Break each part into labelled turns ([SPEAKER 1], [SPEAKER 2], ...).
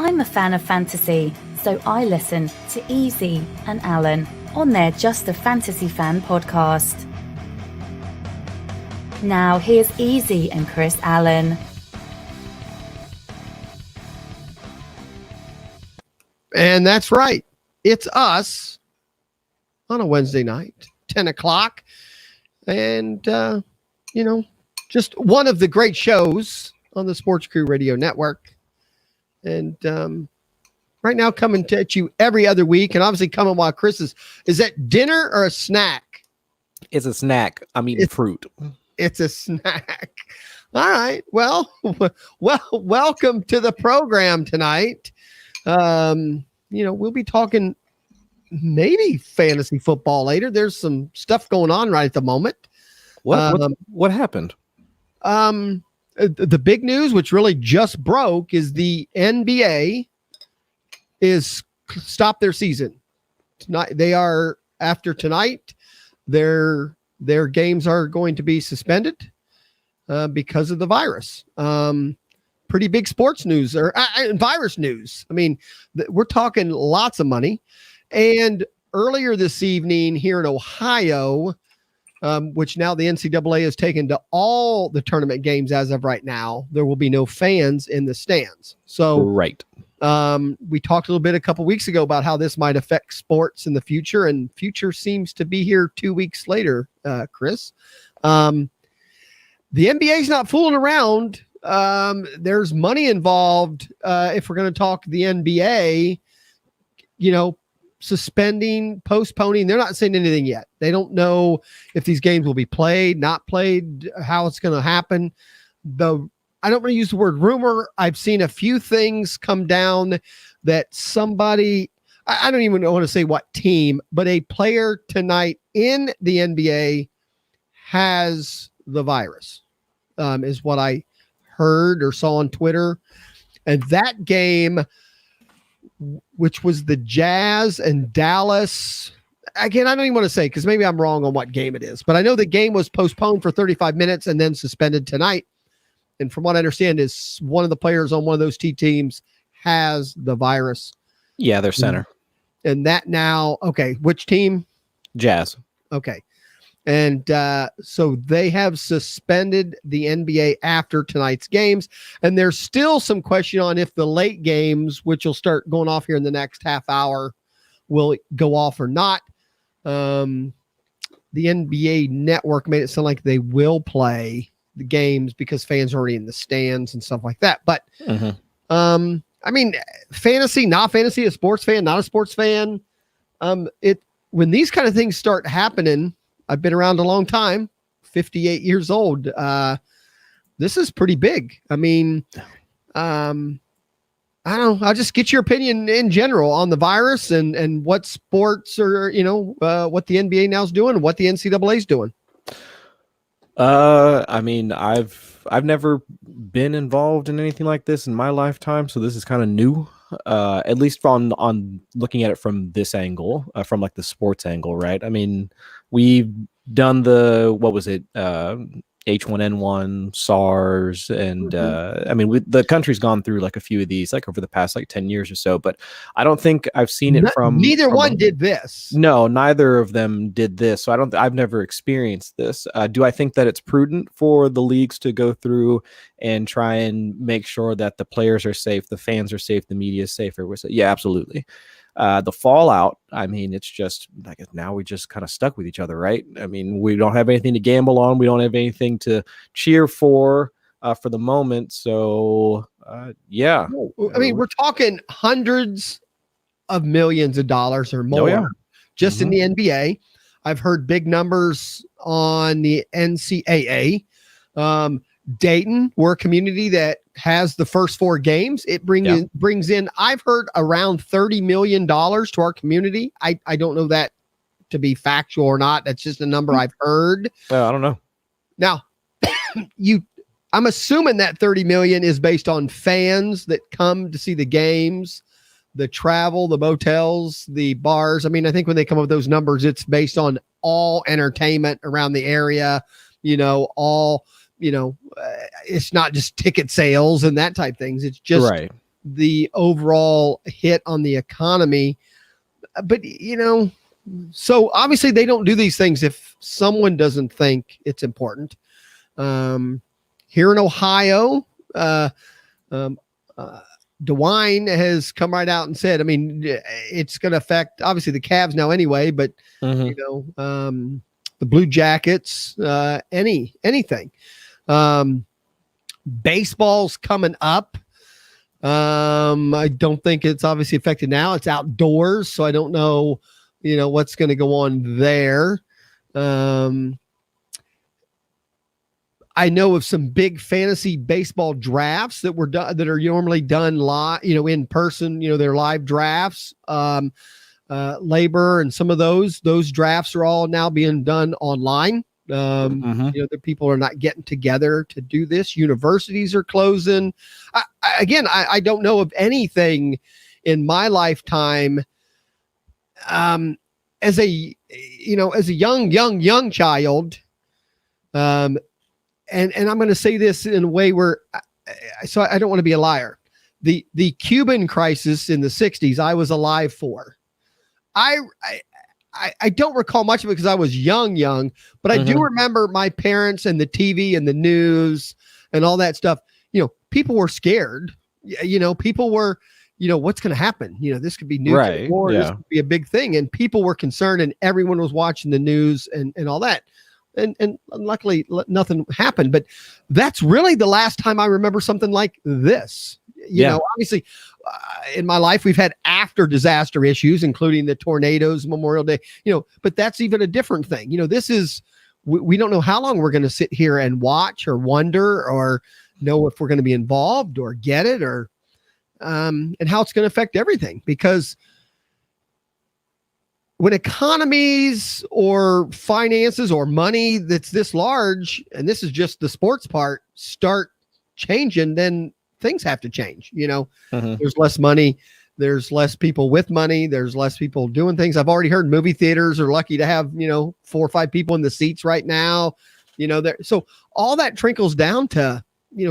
[SPEAKER 1] I'm a fan of fantasy, so I listen to Easy and Alan on their Just a Fantasy Fan podcast. Now here's Easy and Chris Allen.
[SPEAKER 2] And that's right. It's us on a Wednesday night, 10 o'clock. And, just one of the great shows on the Sportscrew Radio Network. And right now coming at you every other week. And obviously coming while Chris is that dinner or a snack?
[SPEAKER 3] It's a snack. I'm eating fruit.
[SPEAKER 2] It's a snack. All right. Well, welcome to the program tonight. We'll be talking maybe fantasy football later. There's some stuff going on right at the moment.
[SPEAKER 3] What happened?
[SPEAKER 2] The big news, which really just broke, is the NBA is stopped their season tonight. They are after tonight. Their games are going to be suspended because of the virus. Pretty big sports news or virus news. I mean, we're talking lots of money. And earlier this evening here in Ohio, which now the NCAA has taken to all the tournament games as of right now, there will be no fans in the stands. So
[SPEAKER 3] right.
[SPEAKER 2] We talked a little bit a couple weeks ago about how this might affect sports in the future, and future seems to be here 2 weeks later, Chris. The NBA is not fooling around. There's money involved. If we're going to talk the NBA, suspending, postponing, they're not saying anything yet. They don't know if these games will be played, not played, how it's going to happen. I don't want to use the word rumor. I've seen a few things come down that somebody, I don't even want to say what team, but a player tonight in the NBA has the virus, is what I heard or saw on Twitter. And that game, which was the Jazz and Dallas, again, I don't even want to say, because maybe I'm wrong on what game it is, but I know the game was postponed for 35 minutes and then suspended tonight. And from what I understand is one of the players on one of those two teams has the virus.
[SPEAKER 3] Yeah, their center.
[SPEAKER 2] And that now, okay, which team?
[SPEAKER 3] Jazz.
[SPEAKER 2] Okay. And so they have suspended the NBA after tonight's games. And there's still some question on if the late games, which will start going off here in the next half hour, will go off or not. The NBA network made it sound like they will play the games because fans are already in the stands and stuff like that. But, fantasy, not fantasy, a sports fan, not a sports fan. When these kind of things start happening, I've been around a long time, 58 years old. This is pretty big. I mean, I don't know. I'll just get your opinion in general on the virus and what sports or, what the NBA now is doing and what the NCAA is doing.
[SPEAKER 3] I've never been involved in anything like this in my lifetime, so this is kind of new. At least on looking at it from this angle, from like the sports angle, right? I mean, we've done H1N1, SARS, and the country's gone through like a few of these, like over the past 10 years or so. But I don't think I've seen it
[SPEAKER 2] neither one did this.
[SPEAKER 3] No, neither of them did this. So I've never experienced this. Do I think that it's prudent for the leagues to go through and try and make sure that the players are safe, the fans are safe, the media is safe? Yeah, absolutely. The fallout, it's just like now we just kind of stuck with each other, right? I mean, we don't have anything to gamble on. We don't have anything to cheer for the moment. So, yeah.
[SPEAKER 2] We're talking hundreds of millions of dollars or more just in the NBA. I've heard big numbers on the NCAA. Dayton, we're a community that has the first four games. It brings in, I've heard around $30 million to our community. I don't know that to be factual or not. That's just a number I've heard.
[SPEAKER 3] I don't know.
[SPEAKER 2] Now, I'm assuming that 30 million is based on fans that come to see the games, the travel, the motels, the bars. I think when they come up with those numbers, it's based on all entertainment around the area, it's not just ticket sales and that type things. It's just the overall hit on the economy. But, so obviously they don't do these things if someone doesn't think it's important. Here in Ohio, DeWine has come right out and said, I mean, it's going to affect obviously the Cavs now anyway, but the Blue Jackets, anything. Baseball's coming up. I don't think it's obviously affected now. It's outdoors, so I don't know, what's going to go on there. I know of some big fantasy baseball drafts that were done that are normally done live, in person. They're live drafts. Labor and some of those drafts are all now being done online. The people are not getting together to do this. Universities are closing. I don't know of anything in my lifetime. As a young child, and I'm going to say this in a way where, so I don't want to be a liar. The Cuban crisis in the 60s, I was alive for. I don't recall much of it because I was young, but I do remember my parents and the TV and the news and all that stuff. People were scared. People were, what's going to happen? This could be nuclear war. This could be a big thing. And people were concerned and everyone was watching the news and all that. And luckily nothing happened, but that's really the last time I remember something like this. Obviously in my life, we've had after disaster issues, including the tornadoes, Memorial Day, but that's even a different thing. This is, we don't know how long we're going to sit here and watch or wonder or know if we're going to be involved or get it or, and how it's going to affect everything. Because when economies or finances or money that's this large, and this is just the sports part, start changing, then things have to change. There's less money. There's less people with money. There's less people doing things. I've already heard movie theaters are lucky to have, 4 or 5 people in the seats right now, so all that trickles down to,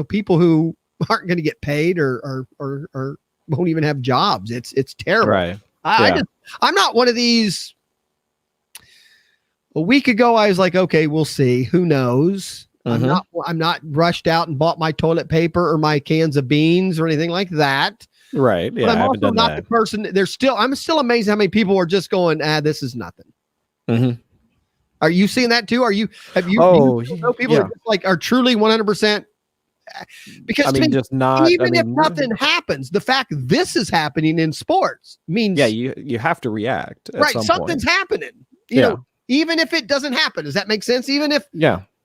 [SPEAKER 2] people who aren't going to get paid or won't even have jobs. It's terrible.
[SPEAKER 3] Right.
[SPEAKER 2] I'm not one of these. A week ago, I was like, okay, we'll see. Who knows? I'm not rushed out and bought my toilet paper or my cans of beans or anything like that.
[SPEAKER 3] Right. Yeah.
[SPEAKER 2] But I'm also not the person. I'm still amazed how many people are just going, this is nothing. Are you seeing that too? Have you know people that are truly 100%? Because
[SPEAKER 3] just not,
[SPEAKER 2] even if nothing happens, the fact this is happening in sports means
[SPEAKER 3] you have to react. At some
[SPEAKER 2] something's
[SPEAKER 3] point.
[SPEAKER 2] Happening. Even if it doesn't happen, does that make sense? Even if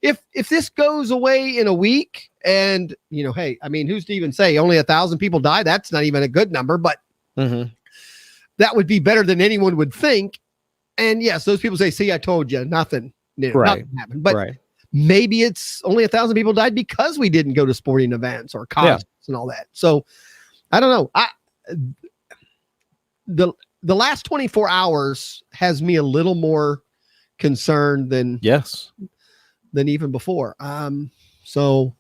[SPEAKER 2] if this goes away in a week, and hey, who's to even say only 1,000 people die? That's not even a good number, but that would be better than anyone would think. And yes, those people say, "See, I told you, nothing, nothing happened." But maybe it's only 1,000 people died because we didn't go to sporting events or concerts and all that. So I don't know. The last 24 hours has me a little more concerned than even before. So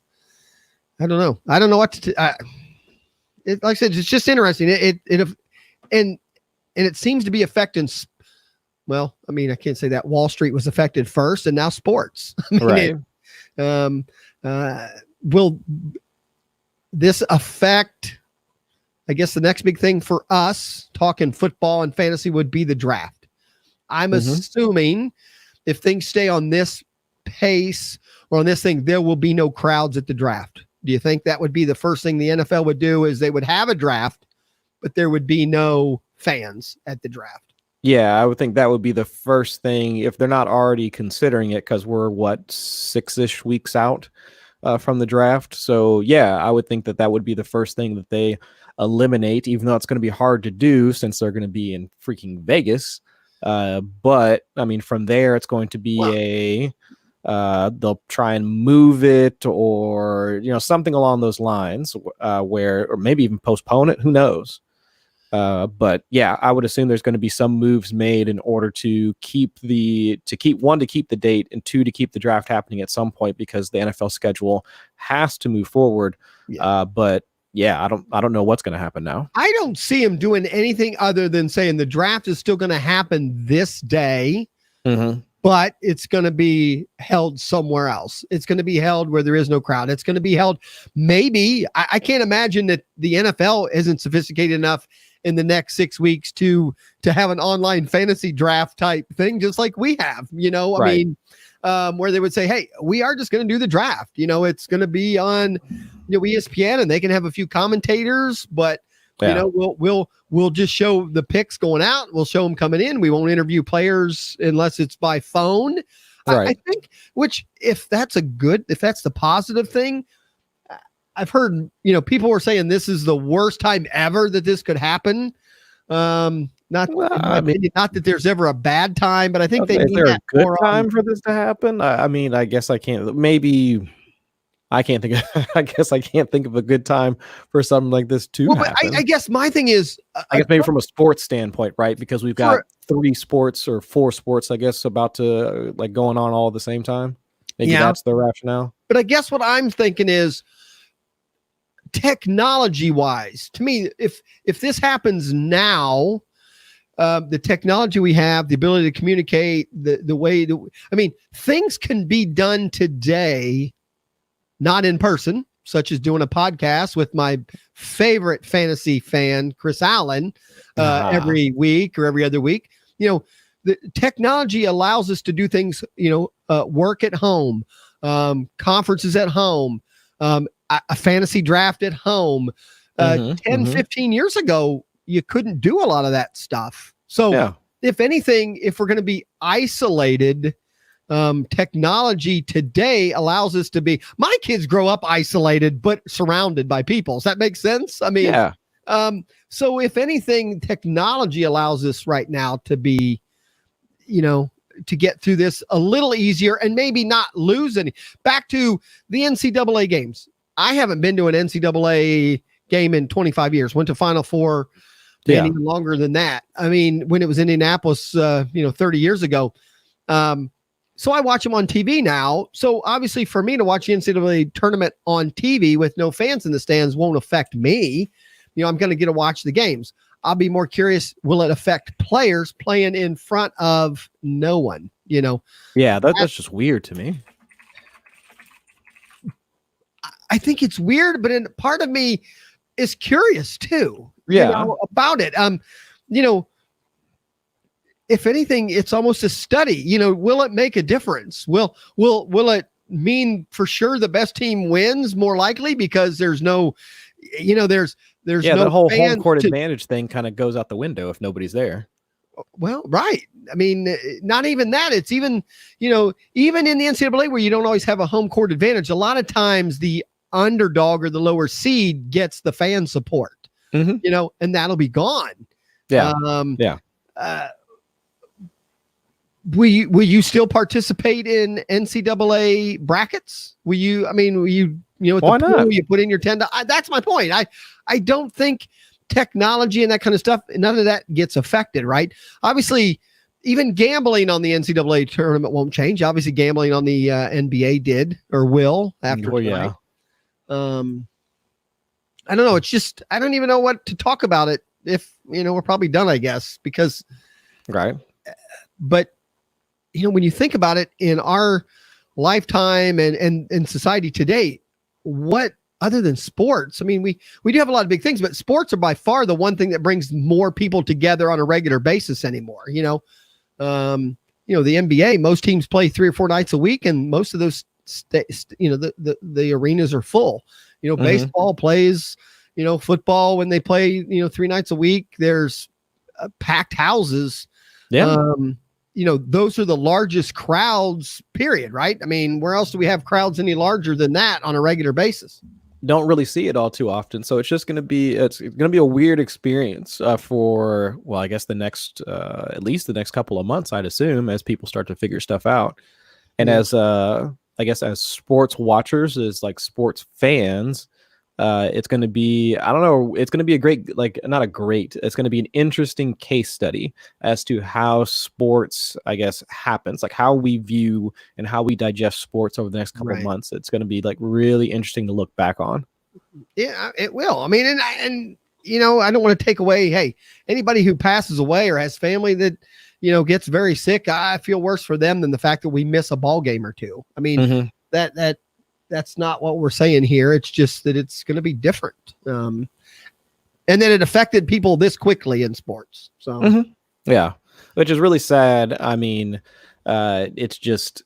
[SPEAKER 2] I don't know. I don't know what to like I said, it's just interesting. And it seems to be affecting. Well, I can't say that. Wall Street was affected first, and now sports. Will this affect? I guess the next big thing for us talking football and fantasy would be the draft. I'm assuming if things stay on this pace or on this thing, there will be no crowds at the draft. Do you think that would be the first thing the NFL would do? Is they would have a draft, but there would be no fans at the draft?
[SPEAKER 3] Yeah, I would think that would be the first thing if they're not already considering it, because we're 6-ish weeks out from the draft. So yeah, I would think that would be the first thing that they eliminate, even though it's going to be hard to do since they're going to be in freaking Vegas. But from there, it's going to be they'll try and move it or, something along those lines or maybe even postpone it. Who knows? But yeah, I would assume there's going to be some moves made in order to keep the date, and 2, to keep the draft happening at some point, because the NFL schedule has to move forward. But yeah, I don't know what's going to happen now.
[SPEAKER 2] I don't see him doing anything other than saying the draft is still going to happen this day, but it's going to be held somewhere else. It's going to be held where there is no crowd. It's going to be held. Maybe I can't imagine that the NFL isn't sophisticated enough in the next 6 weeks to have an online fantasy draft type thing, just like we have, I mean, where they would say, hey, we are just going to do the draft. It's going to be on, ESPN, and they can have a few commentators, but we'll just show the picks going out. We'll show them coming in. We won't interview players unless it's by phone. Right. I think, if that's the positive thing, I've heard, people were saying this is the worst time ever that this could happen. Not that there's ever a bad time, but I think they need a good
[SPEAKER 3] time for this to happen. I mean, I guess I can't. Maybe I can't think. I guess I can't think of a good time for something like this to happen.
[SPEAKER 2] But I guess my thing is,
[SPEAKER 3] I guess maybe from a sports standpoint, right? Because we've got 3 sports or 4 sports, I guess, about to going on all at the same time. Maybe that's the rationale.
[SPEAKER 2] But I guess what I'm thinking is, technology wise, to me, if this happens now, the technology we have, the ability to communicate, the way that, things can be done today, not in person, such as doing a podcast with my favorite fantasy fan, Chris Allen, every week or every other week. The technology allows us to do things, work at home, conferences at home, a fantasy draft at home. 15 years ago, you couldn't do a lot of that stuff. So if anything, if we're going to be isolated, technology today allows us to be, my kids grow up isolated, but surrounded by people. Does that make sense? I mean, so if anything, technology allows us right now to be, to get through this a little easier and maybe not lose any. Back to the NCAA games. I haven't been to an NCAA game in 25 years. Went to Final Four even longer than that. I mean, when it was Indianapolis, 30 years ago. So I watch them on TV now. So obviously for me to watch the NCAA tournament on TV with no fans in the stands won't affect me. I'm going to get to watch the games. I'll be more curious, will it affect players playing in front of no one?
[SPEAKER 3] Yeah, that's just weird to me.
[SPEAKER 2] I think it's weird, but part of me is curious too. About it. If anything, it's almost a study. Will it make a difference? Will it mean for sure the best team wins more likely because there's no, there's no
[SPEAKER 3] the whole home court advantage thing kind of goes out the window if nobody's there.
[SPEAKER 2] Well, right. I mean, not even that. It's even, even in the NCAA where you don't always have a home court advantage, a lot of times the underdog or the lower seed gets the fan support, and that'll be gone. Will you still participate in NCAA brackets? Will you, at
[SPEAKER 3] Why
[SPEAKER 2] the
[SPEAKER 3] not?
[SPEAKER 2] pool, you put in your $10. That's my point. I don't think technology and that kind of stuff, none of that gets affected, right? Obviously, even gambling on the NCAA tournament won't change. Obviously, gambling on the NBA did or will after tonight. I don't know. It's just, I don't even know what to talk about it if, we're probably done, I guess, because.
[SPEAKER 3] Right.
[SPEAKER 2] But, when you think about it in our lifetime and in society today, what other than sports? I mean, we do have a lot of big things, but sports are by far the one thing that brings more people together on a regular basis anymore. The NBA, most teams play 3 or 4 nights a week, and most of those, the arenas are full. Baseball plays, football when they play, 3 nights a week. There's packed houses. Those are the largest crowds, period, right? I mean, where else do we have crowds any larger than that on a regular basis?
[SPEAKER 3] Don't really see it all too often. So it's just going to be, a weird experience for, well, I guess the next, at least the next couple of months, I'd assume, as people start to figure stuff out. And as, I guess as sports watchers, as like sports fans, it's going to be, I don't know, it's going to be a great, it's going to be an interesting case study as to how sports, I guess, happens, like how we view and how we digest sports over the next couple of months. It's going to be like really interesting to look back on.
[SPEAKER 2] Yeah, it will. I mean, and you know, I don't want to take away, hey, anybody who passes away or has family that, you know, gets very sick, I feel worse for them than the fact that we miss a ball game or two. I mean, that's not what we're saying here. It's just that it's going to be different. And then it affected people this quickly in sports. So,
[SPEAKER 3] yeah, which is really sad. I mean, it's just,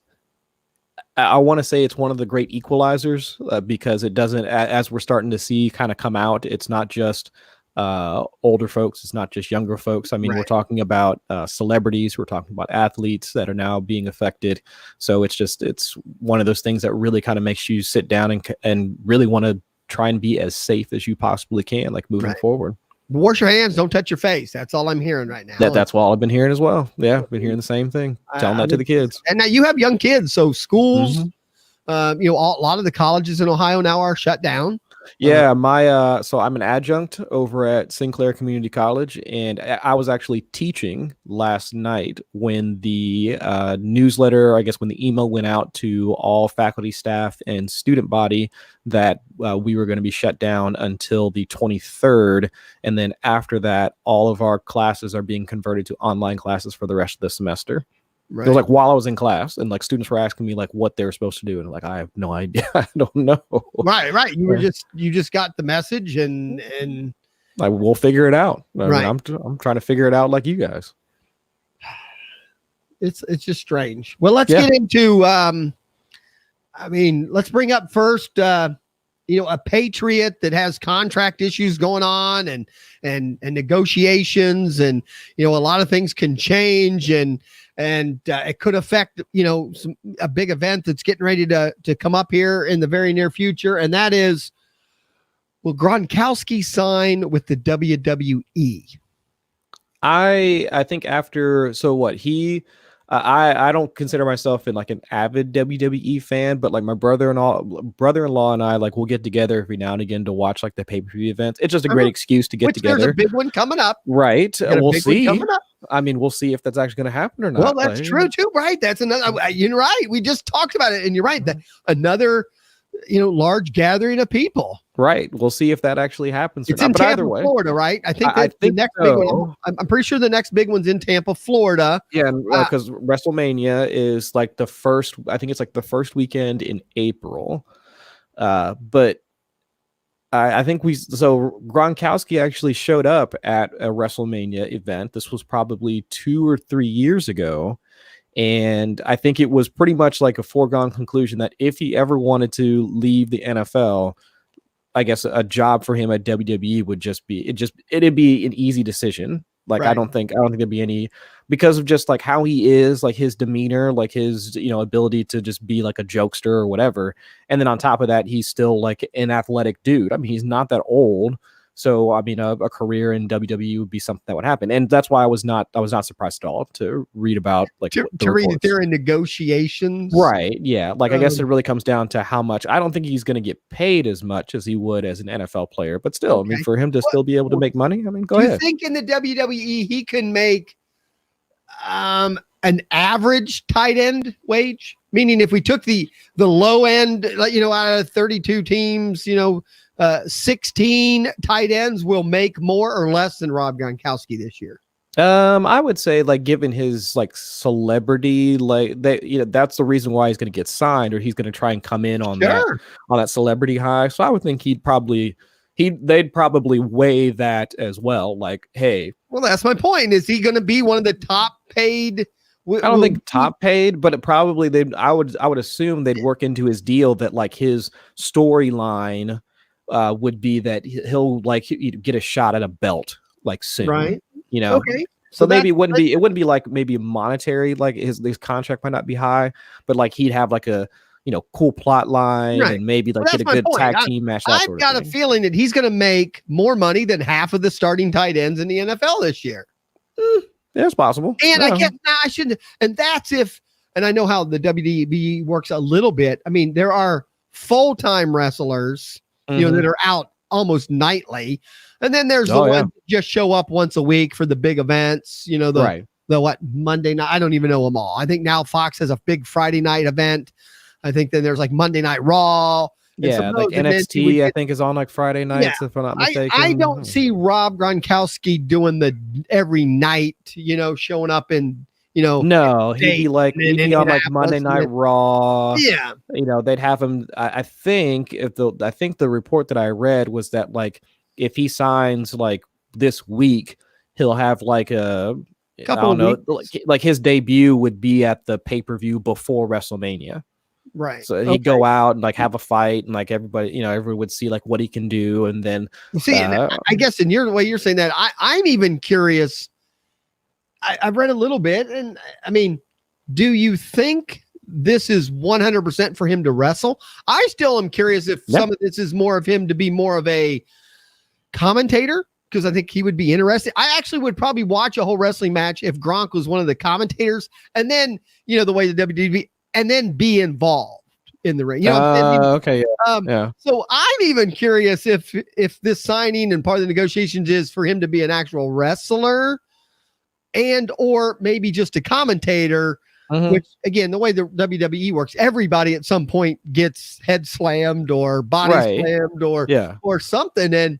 [SPEAKER 3] I want to say it's one of the great equalizers because it doesn't, as we're starting to see kind of come out, it's not just older folks. It's not just younger folks. I mean, we're talking about celebrities. We're talking about athletes that are now being affected. So it's one of those things that really kind of makes you sit down and really want to try and be as safe as you possibly can, like moving forward.
[SPEAKER 2] Wash your hands. Don't touch your face. That's all I'm hearing right now.
[SPEAKER 3] That's all I've been hearing as well. Yeah, been hearing the same thing. Telling that to the kids.
[SPEAKER 2] And now you have young kids, so schools, you know, a lot of the colleges in Ohio now are shut down.
[SPEAKER 3] Yeah, so I'm an adjunct over at Sinclair Community College, and I was actually teaching last night when the newsletter, I guess when the email went out to all faculty, staff, and student body that we were going to be shut down until the 23rd, and then after that, all of our classes are being converted to online classes for the rest of the semester. Right. It was like while I was in class and like students were asking me like what they were supposed to do. And like, I have no idea. I don't know.
[SPEAKER 2] Right. You just got the message and
[SPEAKER 3] like, we'll figure it out. I mean, I'm trying to figure it out like you guys.
[SPEAKER 2] It's just strange. Well, let's get into, I mean, let's bring up first, you know, a Patriot that has contract issues going on and negotiations and, you know, a lot of things can change and it could affect, you know, a big event that's getting ready to come up here in the very near future. And that is, will Gronkowski sign with the WWE?
[SPEAKER 3] I think after, so what I don't consider myself like an avid WWE fan, but like my brother-in-law and I, like, we'll get together every now and again to watch like the pay-per-view events. It's just a great excuse to get together.
[SPEAKER 2] There's a big one coming up.
[SPEAKER 3] Right. We'll see. I mean, we'll see if that's actually going to happen or not.
[SPEAKER 2] Well, that's true too, right? That's another, you're right. We just talked about it and you're right. That another, you know, large gathering of people.
[SPEAKER 3] Right. We'll see if that actually happens.
[SPEAKER 2] It's in Tampa, Florida, right? I think that's the next big one. I'm pretty sure the next big one's in Tampa, Florida.
[SPEAKER 3] Yeah, because WrestleMania is like the first. I think it's like the first weekend in April. But I think Gronkowski actually showed up at a WrestleMania event. This was probably 2 or 3 years ago. And I think it was pretty much like a foregone conclusion that if he ever wanted to leave the NFL, I guess a job for him at WWE would just be, it'd be an easy decision. Like, I don't think there'd be any, because of just like how he is, like his demeanor, like his, you know, ability to just be like a jokester or whatever. And then on top of that, he's still like an athletic dude. I mean, he's not that old. So, I mean, a career in WWE would be something that would happen. And that's why I was not surprised at all to read about like
[SPEAKER 2] to read that they're in negotiations.
[SPEAKER 3] Right. Yeah. Like, I guess it really comes down to how much. I don't think he's going to get paid as much as he would as an NFL player, but still, I mean, for him to still be able to make money, I mean, go ahead.
[SPEAKER 2] Do you think in the WWE he can make an average tight end wage? Meaning if we took the low end, you know, out of 32 teams, you know, 16 tight ends will make more or less than Rob Gronkowski this year.
[SPEAKER 3] I would say, like, given his like celebrity, like that, you know, that's the reason why he's going to get signed, or he's going to try and come in on that celebrity high. So I would think they'd probably weigh that as well. Like, hey,
[SPEAKER 2] well, that's my point. Is he going to be one of the top paid?
[SPEAKER 3] I don't think top paid, but it probably I would assume they'd work into his deal that like his storyline would be that he'll like get a shot at a belt like soon, right? You know,
[SPEAKER 2] okay.
[SPEAKER 3] So maybe it wouldn't be like maybe monetary, like his contract might not be high, but like he'd have like a, you know, cool plot line and maybe like get a good tag team match.
[SPEAKER 2] I've got a feeling that he's going to make more money than half of the starting tight ends in the NFL this year.
[SPEAKER 3] Yeah, it's possible.
[SPEAKER 2] And I guess I shouldn't. And that's if, and I know how the WWE works a little bit. I mean, there are full-time wrestlers, you know, that are out almost nightly. And then there's the ones that just show up once a week for the big events, you know, the Monday night. I don't even know them all. I think now Fox has a big Friday night event. I think then there's like Monday Night Raw.
[SPEAKER 3] Yeah, like NXT, I think is on like Friday nights, if I'm not mistaken.
[SPEAKER 2] I don't see Rob Gronkowski doing the every night, showing up in,
[SPEAKER 3] No, he'd be on like Monday Night Raw.
[SPEAKER 2] Yeah.
[SPEAKER 3] They'd have him. I think the report that I read was that like if he signs like this week, he'll have like a couple like his debut would be at the pay-per-view before WrestleMania.
[SPEAKER 2] Right.
[SPEAKER 3] So he'd go out and like have a fight, and like everybody, everyone would see like what he can do, and then
[SPEAKER 2] I guess in your way you're saying that, I'm even curious. I've read a little bit, and I mean, do you think this is 100% for him to wrestle? I still am curious if some of this is more of him to be more of a commentator, because I think he would be interested. I actually would probably watch a whole wrestling match if Gronk was one of the commentators, and then the way the WWE, and then be involved in the ring.
[SPEAKER 3] Okay. Yeah.
[SPEAKER 2] So I'm even curious if this signing and part of the negotiations is for him to be an actual wrestler, and or maybe just a commentator. Which again, the way the WWE works, everybody at some point gets head slammed or body slammed or something, and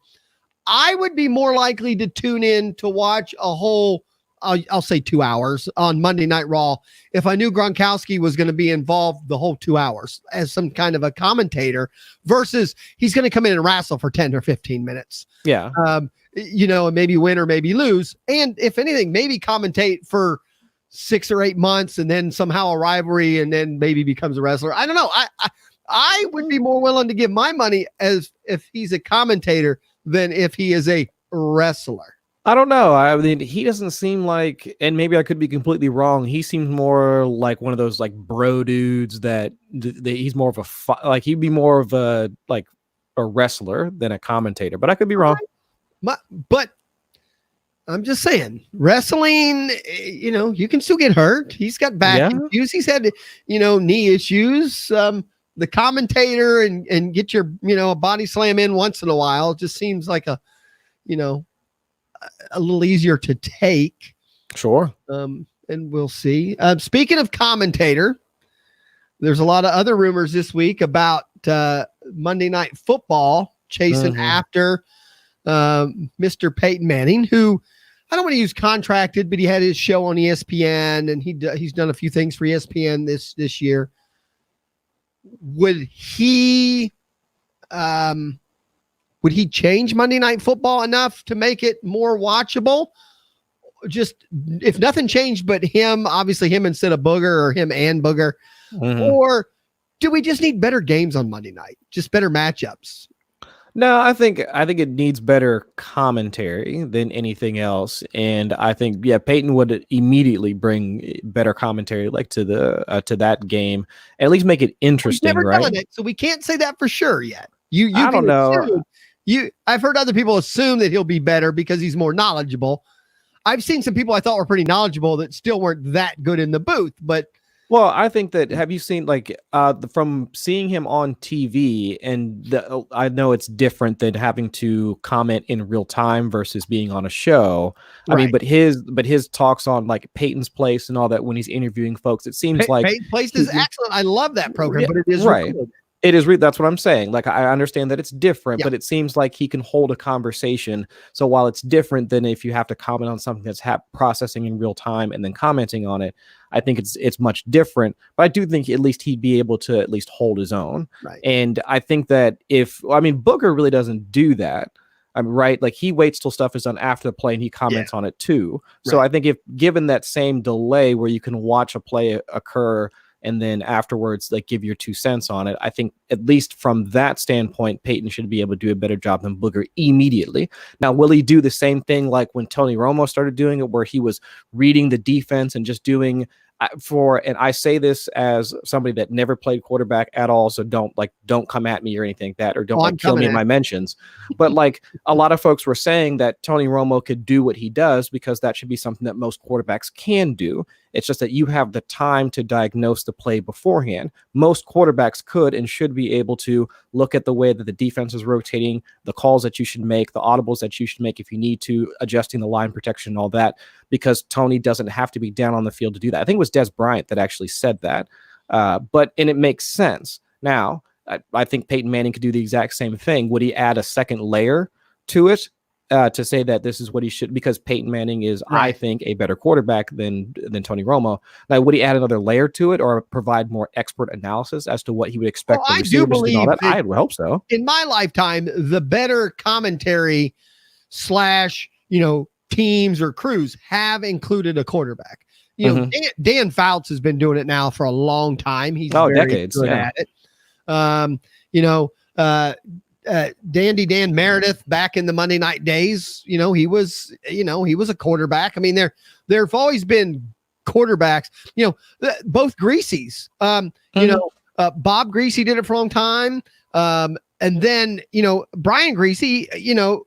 [SPEAKER 2] I would be more likely to tune in to watch a whole, I'll say 2 hours on Monday Night Raw if I knew Gronkowski was going to be involved the whole 2 hours as some kind of a commentator, versus he's going to come in and wrestle for 10 or 15 minutes.
[SPEAKER 3] Yeah.
[SPEAKER 2] And maybe win or maybe lose. And if anything, maybe commentate for 6 or 8 months and then somehow a rivalry and then maybe becomes a wrestler. I don't know. I would be more willing to give my money as if he's a commentator than if he is a wrestler.
[SPEAKER 3] I don't know. I mean, he doesn't seem like, and maybe I could be completely wrong, he seems more like one of those like bro dudes that he's more of a he'd be more of a like a wrestler than a commentator, but I could be wrong.
[SPEAKER 2] But I'm just saying, wrestling, you can still get hurt. He's got back issues. He's had, knee issues. The commentator and get your, a body slam in once in a while just seems like a little easier to take.
[SPEAKER 3] Sure.
[SPEAKER 2] And we'll see. Speaking of commentator, there's a lot of other rumors this week about Monday Night Football chasing after Mr. Peyton Manning, who I don't want to use contracted, but he had his show on ESPN, and he's done a few things for ESPN this year. Would he change Monday Night Football enough to make it more watchable? Just if nothing changed but him, obviously him instead of Booger, or him and Booger, or do we just need better games on Monday night? Just better matchups?
[SPEAKER 3] No, I think it needs better commentary than anything else, and I think Peyton would immediately bring better commentary like to that game, and at least make it interesting. He's never done it,
[SPEAKER 2] so we can't say that for sure yet. I
[SPEAKER 3] don't know.
[SPEAKER 2] I've heard other people assume that he'll be better because he's more knowledgeable. I've seen some people I thought were pretty knowledgeable that still weren't that good in the booth, but.
[SPEAKER 3] Well, I think that, have you seen from seeing him on TV, and I know it's different than having to comment in real time versus being on a show. Right. I mean, but his talks on like Peyton's Place and all that when he's interviewing folks, it seems like
[SPEAKER 2] Peyton's Place is excellent. I love that program, but it is
[SPEAKER 3] right. Recorded. It is. That's what I'm saying. Like, I understand that it's different, but it seems like he can hold a conversation. So while it's different than if you have to comment on something that's processing in real time and then commenting on it, I think it's much different. But I do think at least he'd be able to at least hold his own.
[SPEAKER 2] Right.
[SPEAKER 3] And I think that Booger really doesn't do that. I mean, right? Like, he waits till stuff is done after the play and he comments on it too. Right. So I think if given that same delay where you can watch a play occur and then afterwards, like, give your 2 cents on it, I think at least from that standpoint, Peyton should be able to do a better job than Booger immediately. Now, will he do the same thing like when Tony Romo started doing it, where he was reading the defense and just doing and I say this as somebody that never played quarterback at all, so don't come at me or anything like that, or don't kill me in my mentions. But like, a lot of folks were saying that Tony Romo could do what he does because that should be something that most quarterbacks can do. It's just that you have the time to diagnose the play beforehand. Most quarterbacks could and should be able to look at the way that the defense is rotating, the calls that you should make, the audibles that you should make if you need to, adjusting the line protection and all that, because Tony doesn't have to be down on the field to do that. I think it was Des Bryant that actually said that, but it makes sense. Now, I think Peyton Manning could do the exact same thing. Would he add a second layer to it to say that this is what he should? Because Peyton Manning is, I think, a better quarterback than Tony Romo. Now, would he add another layer to it or provide more expert analysis as to what he would expect?
[SPEAKER 2] Well, I do believe
[SPEAKER 3] that. I would hope so.
[SPEAKER 2] In my lifetime, the better commentary / teams or crews have included a quarterback. Dan Fouts has been doing it now for a long time. He's
[SPEAKER 3] decades
[SPEAKER 2] good at it. Dandy Dan Meredith back in the Monday night days, he was a quarterback. I mean, there've always been quarterbacks, both Greaseys, Bob Greasy did it for a long time. And then, Brian Greasy,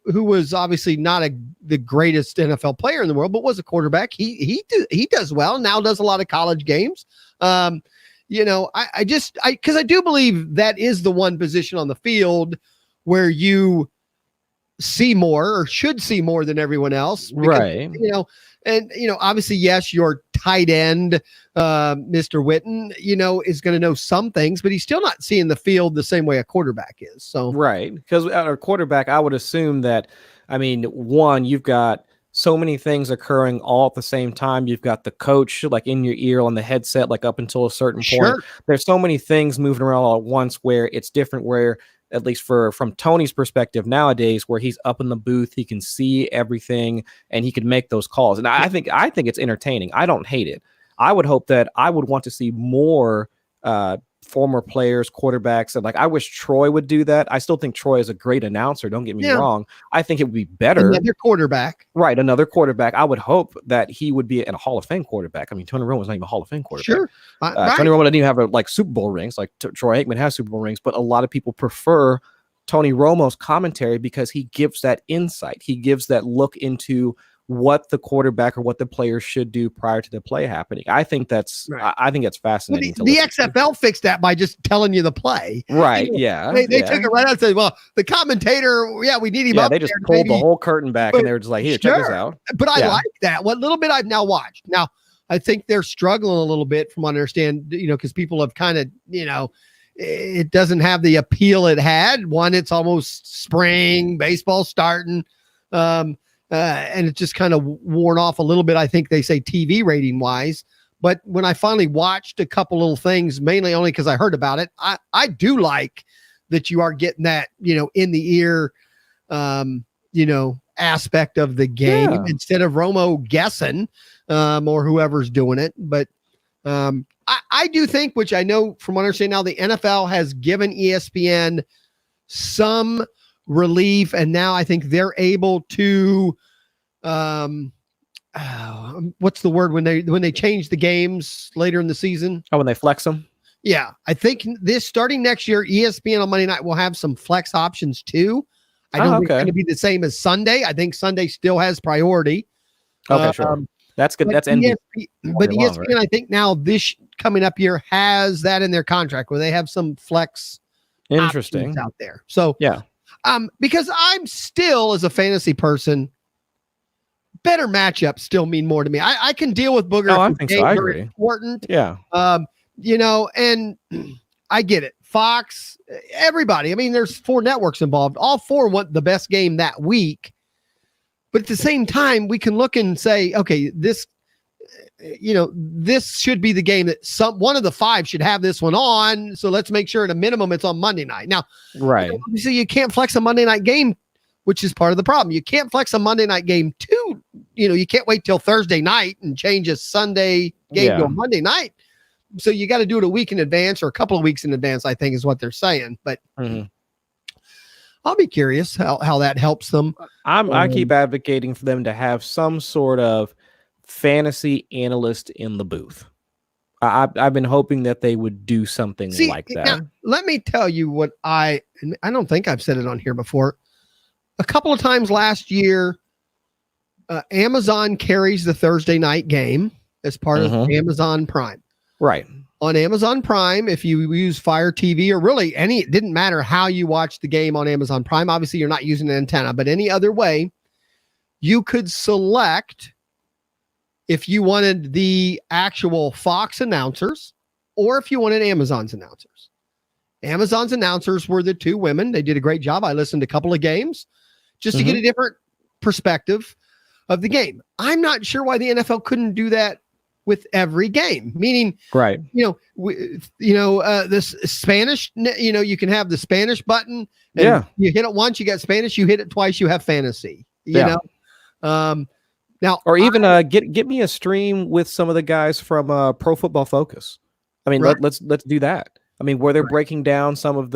[SPEAKER 2] who was obviously not the greatest NFL player in the world, but was a quarterback. He does well, now does a lot of college games. Because I do believe that is the one position on the field where you see more or should see more than everyone else. Because,
[SPEAKER 3] right.
[SPEAKER 2] Obviously, yes, your tight end, Mr. Witten, is going to know some things, but he's still not seeing the field the same way a quarterback is. So,
[SPEAKER 3] right. Because at a quarterback, I would assume that, one, you've got so many things occurring all at the same time. You've got the coach like in your ear on the headset, like up until a certain point.
[SPEAKER 2] Sure.
[SPEAKER 3] There's so many things moving around all at once where it's different, where at least from Tony's perspective nowadays, where he's up in the booth, he can see everything and he can make those calls. And I think it's entertaining. I don't hate it. I would hope that I would want to see more former players, quarterbacks, and I wish Troy would do that. I still think Troy is a great announcer. Don't get me wrong. I think it would be better.
[SPEAKER 2] Another quarterback.
[SPEAKER 3] Right. Another quarterback. I would hope that he would be a Hall of Fame quarterback. Tony Romo was not even a Hall of Fame quarterback.
[SPEAKER 2] Sure. Right.
[SPEAKER 3] Tony Romo didn't even have Super Bowl rings. Troy Aikman has Super Bowl rings, but a lot of people prefer Tony Romo's commentary because he gives that insight. He gives that look into what the quarterback or what the players should do prior to the play happening. I think that's fascinating.
[SPEAKER 2] Well, the XFL fixed that by just telling you the play.
[SPEAKER 3] Right. Yeah.
[SPEAKER 2] They took it right out and said, well, the commentator, we need him up.
[SPEAKER 3] They just pulled the whole curtain back and they were just like, here, check this out.
[SPEAKER 2] But I like that. What little bit I've now watched. Now, I think they're struggling a little bit from what I understand, because people have kind of, it doesn't have the appeal it had. One, it's almost spring, baseball starting. And it's just kind of worn off a little bit, I think they say TV rating wise. But when I finally watched a couple little things, mainly only because I heard about it, I do like that you are getting that, in the ear, aspect of the game instead of Romo guessing or whoever's doing it. But I do think, which I know from what I understand now, the NFL has given ESPN some relief, and now I think they're able to what's the word when they change the games later in the season?
[SPEAKER 3] When they flex them?
[SPEAKER 2] Yeah, I think this starting next year, ESPN on Monday night will have some flex options too. I don't think it's going to be the same as Sunday. I think Sunday still has priority.
[SPEAKER 3] Okay, sure. That's good. That's
[SPEAKER 2] ESPN, but ESPN, right? I think now this coming up year has that in their contract where they have some flex
[SPEAKER 3] options
[SPEAKER 2] out there. So
[SPEAKER 3] yeah.
[SPEAKER 2] Because I'm still, as a fantasy person, better matchups still mean more to me. I can deal with Booger.
[SPEAKER 3] I think so. I agree.
[SPEAKER 2] Important.
[SPEAKER 3] Yeah.
[SPEAKER 2] And I get it. Fox, everybody. I mean, there's 4 networks involved. All 4 want the best game that week. But at the same time, we can look and say, okay, this should be the game that one of the 5 should have this one on. So let's make sure at a minimum it's on Monday night. Now,
[SPEAKER 3] right.
[SPEAKER 2] Obviously you can't flex a Monday night game, which is part of the problem. You can't flex a Monday night game too. You can't wait till Thursday night and change a Sunday game to a Monday night. So you got to do it a week in advance or a couple of weeks in advance, I think is what they're saying. But I'll be curious how that helps them.
[SPEAKER 3] I keep advocating for them to have some sort of fantasy analyst in the booth. I've been hoping that they would do something like that.
[SPEAKER 2] Now, let me tell you what I don't think I've said it on here before. A couple of times last year, Amazon carries the Thursday night game as part of Amazon Prime.
[SPEAKER 3] Right.
[SPEAKER 2] On Amazon Prime, if you use Fire TV or really it didn't matter how you watch the game on Amazon Prime. Obviously, you're not using an antenna, but any other way, you could select if you wanted the actual Fox announcers or if you wanted Amazon's announcers. Amazon's announcers were the two women. They did a great job. I listened to a couple of games just to get a different perspective of the game. I'm not sure why the NFL couldn't do that with every game, meaning,
[SPEAKER 3] right.
[SPEAKER 2] This Spanish, you can have the Spanish button. And you hit it once, you got Spanish, you hit it twice, you have fantasy, you know? Now,
[SPEAKER 3] or even get me a stream with some of the guys from Pro Football Focus. I mean, let's do that. I mean, where they're breaking down some of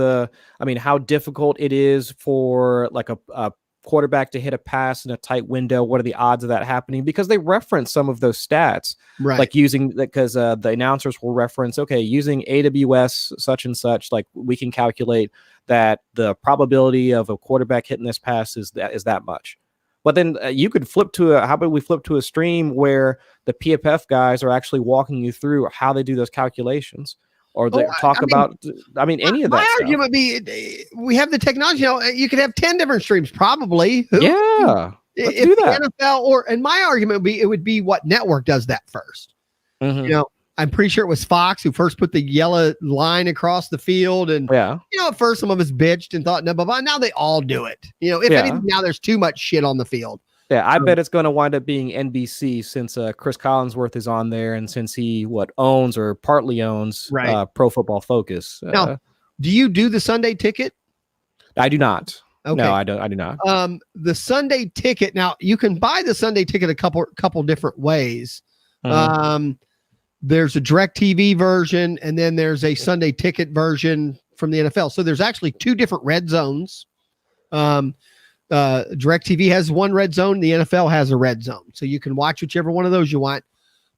[SPEAKER 3] how difficult it is for like a quarterback to hit a pass in a tight window. What are the odds of that happening? Because they reference some of those stats, like using that, because the announcers will reference, okay, using AWS such and such, like we can calculate that the probability of a quarterback hitting this pass is that much. But then you could flip to how about we flip to a stream where the PFF guys are actually walking you through how they do those calculations, or they talk about any of that. My
[SPEAKER 2] argument would be, we have the technology. You could have 10 different streams, probably.
[SPEAKER 3] Yeah, let's do that.
[SPEAKER 2] NFL and my argument would be, it would be what network does that first. I'm pretty sure it was Fox who first put the yellow line across the field. And, at first some of us bitched and thought, no, but now they all do it. If anything, now there's too much shit on the field.
[SPEAKER 3] Yeah, I bet it's going to wind up being NBC since Chris Collinsworth is on there, and since he owns or partly owns Pro Football Focus.
[SPEAKER 2] Now, do you do the Sunday ticket?
[SPEAKER 3] I do not.
[SPEAKER 2] Okay.
[SPEAKER 3] No, I don't. I do not.
[SPEAKER 2] The Sunday ticket. Now you can buy the Sunday ticket a couple different ways. There's a DirecTV version, and then there's a Sunday ticket version from the NFL. So there's actually two different red zones. DirecTV has one red zone. The NFL has a red zone. So you can watch whichever one of those you want.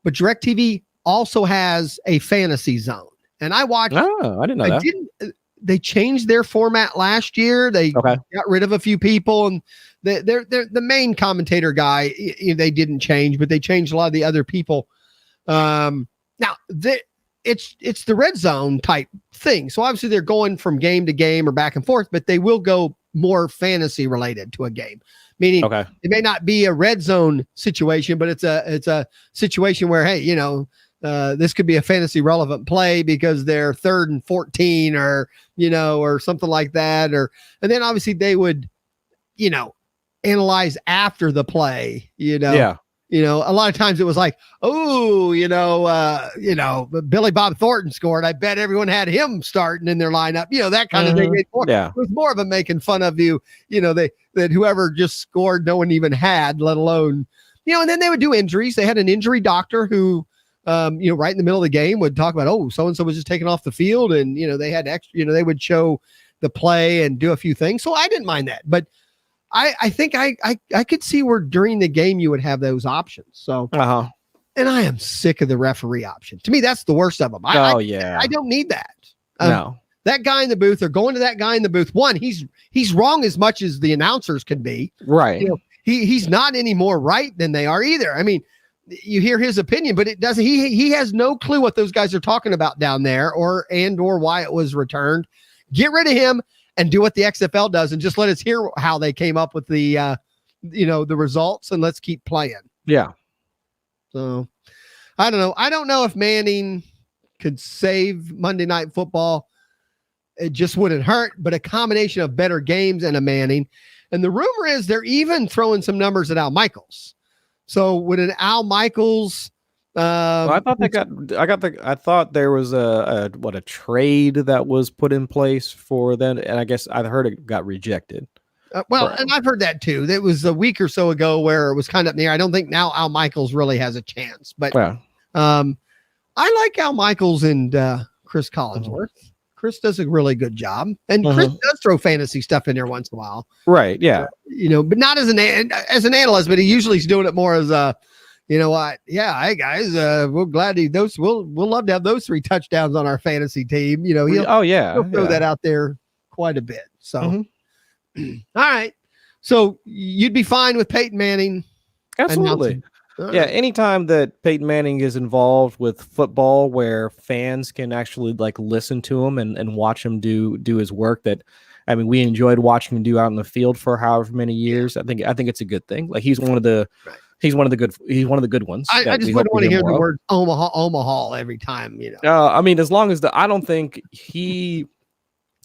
[SPEAKER 2] But DirecTV also has a fantasy zone. And I watched.
[SPEAKER 3] Oh, I didn't know that.
[SPEAKER 2] They changed their format last year. They got rid of a few people, and they're the main commentator guy. They didn't change, but they changed a lot of the other people. Now it's the red zone type thing. So obviously they're going from game to game or back and forth, but they will go more fantasy related to a game, meaning it may not be a red zone situation, but it's a situation where, hey, this could be a fantasy relevant play because they're 3rd and 14 or something like that. And then obviously they would, analyze after the play, a lot of times it was like, Billy Bob Thornton scored. I bet everyone had him starting in their lineup, that kind of thing. It was more of a making fun of you, that whoever just scored, no one even had, let alone, and then they would do injuries. They had an injury doctor who, right in the middle of the game would talk about, so-and-so was just taken off the field. And, they had extra, they would show the play and do a few things. So I didn't mind that, but I think I could see where during the game you would have those options. So, and I am sick of the referee option. To me, that's the worst of them. I don't need that.
[SPEAKER 3] No,
[SPEAKER 2] that guy in the booth or going to that guy in the booth. One, he's wrong as much as the announcers can be.
[SPEAKER 3] Right.
[SPEAKER 2] He's not any more right than they are either. I mean, you hear his opinion, but it doesn't. He has no clue what those guys are talking about down there, or why it was returned. Get rid of him and do what the XFL does, and just let us hear how they came up with the, the results, and let's keep playing.
[SPEAKER 3] Yeah.
[SPEAKER 2] So I don't know. I don't know if Manning could save Monday Night Football. It just wouldn't hurt, but a combination of better games and a Manning. And the rumor is they're even throwing some numbers at Al Michaels. So would an Al Michaels,
[SPEAKER 3] I thought there was a trade that was put in place for them, and I guess I heard it got rejected.
[SPEAKER 2] And I've heard that too. It was a week or so ago where it was kind of near. I don't think now Al Michaels really has a chance, but I like Al Michaels and Chris Collinsworth. Chris does a really good job, and Chris does throw fantasy stuff in there once in a while.
[SPEAKER 3] Right? Yeah.
[SPEAKER 2] But not as an analyst, but he usually is doing it more as a. You know what? Yeah, hey guys, we're glad we'll love to have those 3 touchdowns on our fantasy team. He'll throw that out there quite a bit. So, all right. So you'd be fine with Peyton Manning?
[SPEAKER 3] Absolutely. Yeah. Anytime that Peyton Manning is involved with football, where fans can actually listen to him and watch him do his work. We enjoyed watching him do out in the field for however many years. I think it's a good thing. He's one of the. Right. He's one of the good ones.
[SPEAKER 2] I just wouldn't want to hear the word Omaha every time,
[SPEAKER 3] as long as I don't think he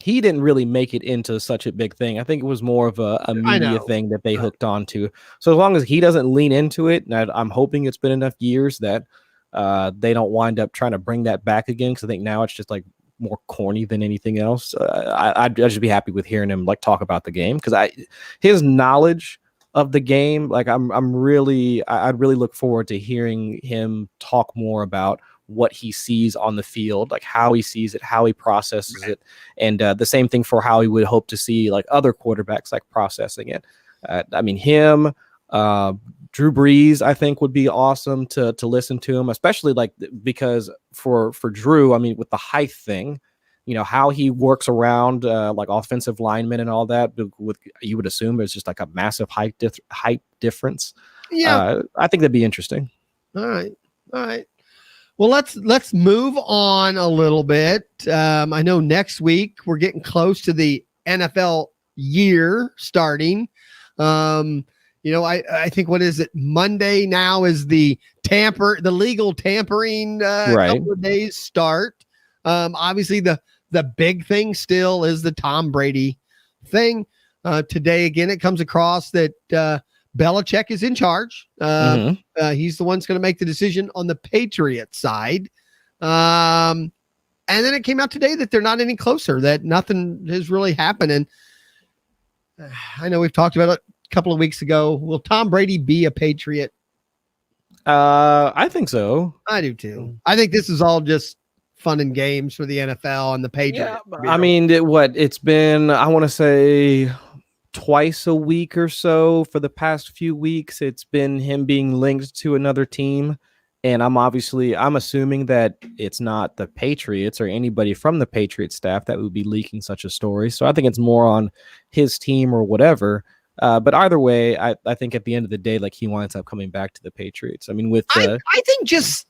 [SPEAKER 3] he didn't really make it into such a big thing. I think it was more of a media thing that they hooked onto. So as long as he doesn't lean into it, and I'm hoping it's been enough years that they don't wind up trying to bring that back again. Because I think now it's just like more corny than anything else. I'd just be happy with hearing him like talk about the game, because his knowledge of the game, like I'd really look forward to hearing him talk more about what he sees on the field, like how he sees it, how he processes it, and the same thing for how he would hope to see like other quarterbacks like processing it. I mean, him, Drew Brees, I think would be awesome to listen to him, especially like because for Drew, I mean, with the height thing, you know, how he works around like offensive linemen and all that, with you would assume it's just like a massive height difference.
[SPEAKER 2] Yeah,
[SPEAKER 3] I think that'd be interesting.
[SPEAKER 2] All right. Well, let's move on a little bit. I know next week we're getting close to the NFL year starting. You know, I think, what is it? Monday now is the legal tampering couple of days start. Obviously the big thing still is the Tom Brady thing. Today again, it comes across that Belichick is in charge. He's the one that's going to make the decision on the Patriots side. And then it came out today that they're not any closer, that nothing has really happened. And I know we've talked about it a couple of weeks ago. Will Tom Brady be a Patriot?
[SPEAKER 3] I think so.
[SPEAKER 2] I do too. I think this is all just fun and games for the NFL and the Patriots.
[SPEAKER 3] Yeah, I mean, it's been, I want to say, twice a week or so for the past few weeks. It's been him being linked to another team, and I'm assuming that it's not the Patriots or anybody from the Patriots staff that would be leaking such a story. So I think it's more on his team or whatever. But either way, I think at the end of the day, like, he winds up coming back to the Patriots. I mean, I
[SPEAKER 2] think just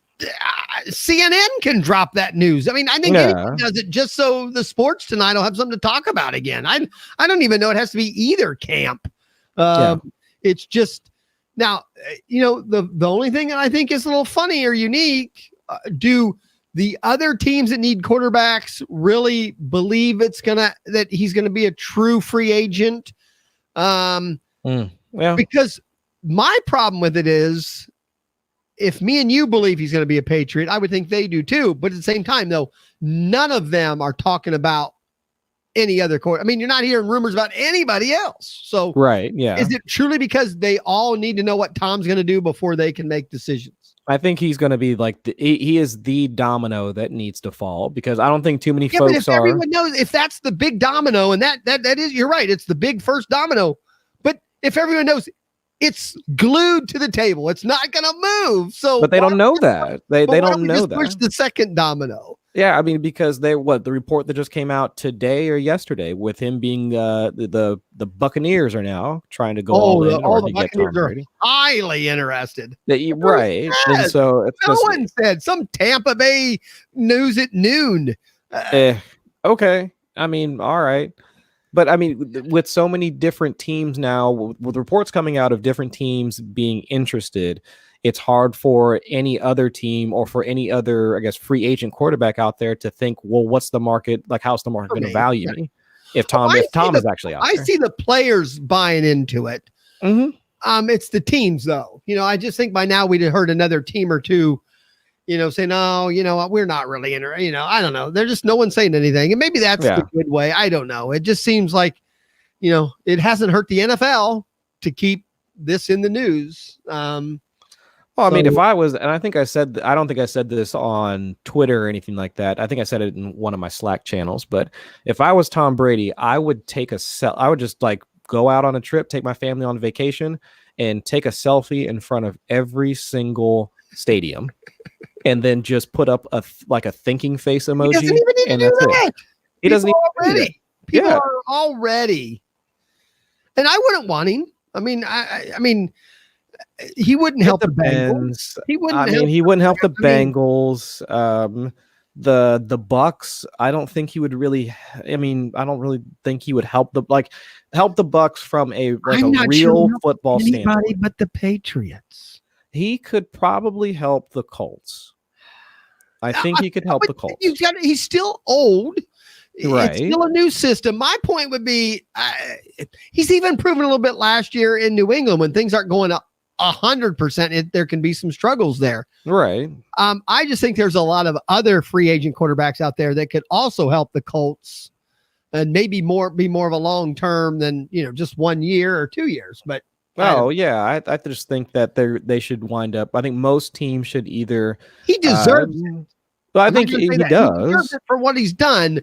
[SPEAKER 2] CNN can drop that news. I mean, I think anyone does it just so the Sports Tonight will have something to talk about again. I don't even know it has to be either camp. It's just, now, you know, the only thing that I think is a little funny or unique, do the other teams that need quarterbacks really believe that he's going to be a true free agent? Because my problem with it is, if me and you believe he's going to be a Patriot, I would think they do too. But at the same time, though, none of them are talking about any other court. I mean, you're not hearing rumors about anybody else. So, is it truly because they all need to know what Tom's going to do before they can make decisions?
[SPEAKER 3] I think he's going to be like he is the domino that needs to fall, because I don't think too many folks
[SPEAKER 2] but if everyone knows, if that's the big domino, and that is, you're right, it's the big first domino. But if everyone knows it's glued to the table, it's not going to move. So,
[SPEAKER 3] but they don't know that. They don't know that.
[SPEAKER 2] Push the second domino.
[SPEAKER 3] Yeah, I mean, because the report that just came out today or yesterday with him being the Buccaneers are now trying to go all in
[SPEAKER 2] all the Buccaneers are highly interested.
[SPEAKER 3] Right. And so
[SPEAKER 2] no one said, some Tampa Bay news at noon.
[SPEAKER 3] Okay. I mean, all right. But I mean, with so many different teams now, with reports coming out of different teams being interested, it's hard for any other team or for any other, I guess, free agent quarterback out there to think, well, what's the market? Like, how's the market going to value me? If Tom is actually out there.
[SPEAKER 2] I see the players buying into it. It's the teams, though. You know, I just think by now we'd have heard another team or two, you know, say, no, you know, we're not really interested. You know, I don't know. They're just, no one's saying anything. And maybe that's the good way. I don't know. It just seems like, you know, it hasn't hurt the NFL to keep this in the news.
[SPEAKER 3] Well, I mean, if I was, and I don't think I said this on Twitter or anything like that. I think I said it in one of my Slack channels. But if I was Tom Brady, I would I would just like go out on a trip, take my family on vacation, and take a selfie in front of every single stadium, and then just put up a thinking face emoji.
[SPEAKER 2] He doesn't even need to do that.
[SPEAKER 3] He doesn't
[SPEAKER 2] already. People are already, and I wouldn't want him. I mean. He wouldn't help the Bengals. He wouldn't help the
[SPEAKER 3] Bengals. The Bucks. I don't think he would really. I mean, I don't really think he would help the Bucks from a real football standpoint.
[SPEAKER 2] Anybody but the Patriots.
[SPEAKER 3] He could probably help the Colts. I think he could help the Colts.
[SPEAKER 2] He's still old. It's still a new system. My point would be he's even proven a little bit last year in New England when things aren't going up 100%. There can be some struggles there.
[SPEAKER 3] Right.
[SPEAKER 2] I just think there's a lot of other free agent quarterbacks out there that could also help the Colts and maybe be more of a long term than, just 1 year or 2 years. But
[SPEAKER 3] I just think that they should wind up. I think most teams should either.
[SPEAKER 2] He deserves it.
[SPEAKER 3] Well, I think he does. He deserves
[SPEAKER 2] it for what he's done.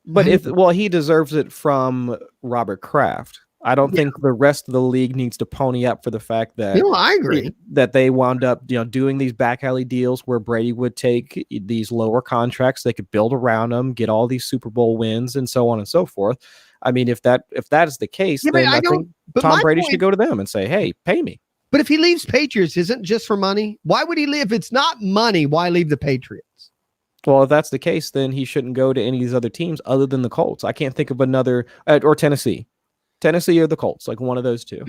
[SPEAKER 3] But he deserves it from Robert Kraft. I don't think the rest of the league needs to pony up for the fact that
[SPEAKER 2] I agree
[SPEAKER 3] that they wound up, doing these back alley deals where Brady would take these lower contracts. They could build around them, get all these Super Bowl wins, and so on and so forth. I mean, if that is the case, then I think Tom Brady should go to them and say, "Hey, pay me."
[SPEAKER 2] But if he leaves Patriots, isn't it just for money? Why would he leave? If it's not money, why leave the Patriots?
[SPEAKER 3] Well, if that's the case, then he shouldn't go to any of these other teams other than the Colts. I can't think of another or Tennessee or the Colts, like one of those two.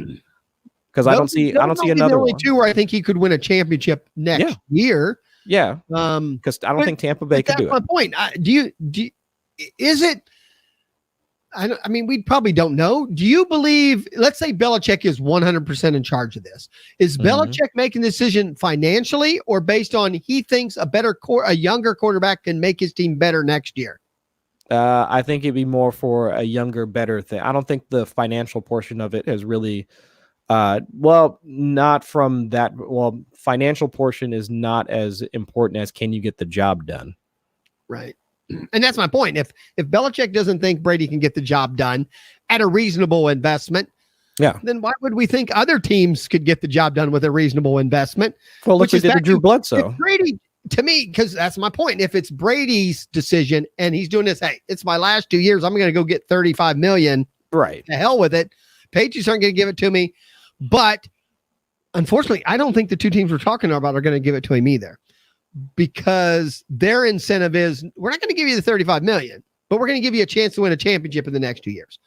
[SPEAKER 3] Because I don't see another
[SPEAKER 2] only
[SPEAKER 3] one.
[SPEAKER 2] Two where I think he could win a championship next year.
[SPEAKER 3] Yeah. Because I don't think Tampa Bay could do it.
[SPEAKER 2] That's my point. Is it? I mean, we probably don't know. Do you believe? Let's say Belichick is 100% in charge of this. Is Belichick making the decision financially, or based on he thinks a younger quarterback can make his team better next year?
[SPEAKER 3] I think it'd be more for a younger, better thing. I don't think the financial portion of it has really. Not from that. Well, financial portion is not as important as can you get the job done.
[SPEAKER 2] Right. And that's my point. If Belichick doesn't think Brady can get the job done at a reasonable investment, then why would we think other teams could get the job done with a reasonable investment?
[SPEAKER 3] Well, look, we did Drew Bledsoe.
[SPEAKER 2] Brady, to me, because that's my point. If it's Brady's decision and he's doing this, hey, it's my last 2 years, I'm going to go get $35 million.
[SPEAKER 3] Right.
[SPEAKER 2] To hell with it. Patriots aren't going to give it to me. But unfortunately, I don't think the two teams we're talking about are going to give it to him either. Because their incentive is we're not going to give you the $35 million, but we're going to give you a chance to win a championship in the next 2 years.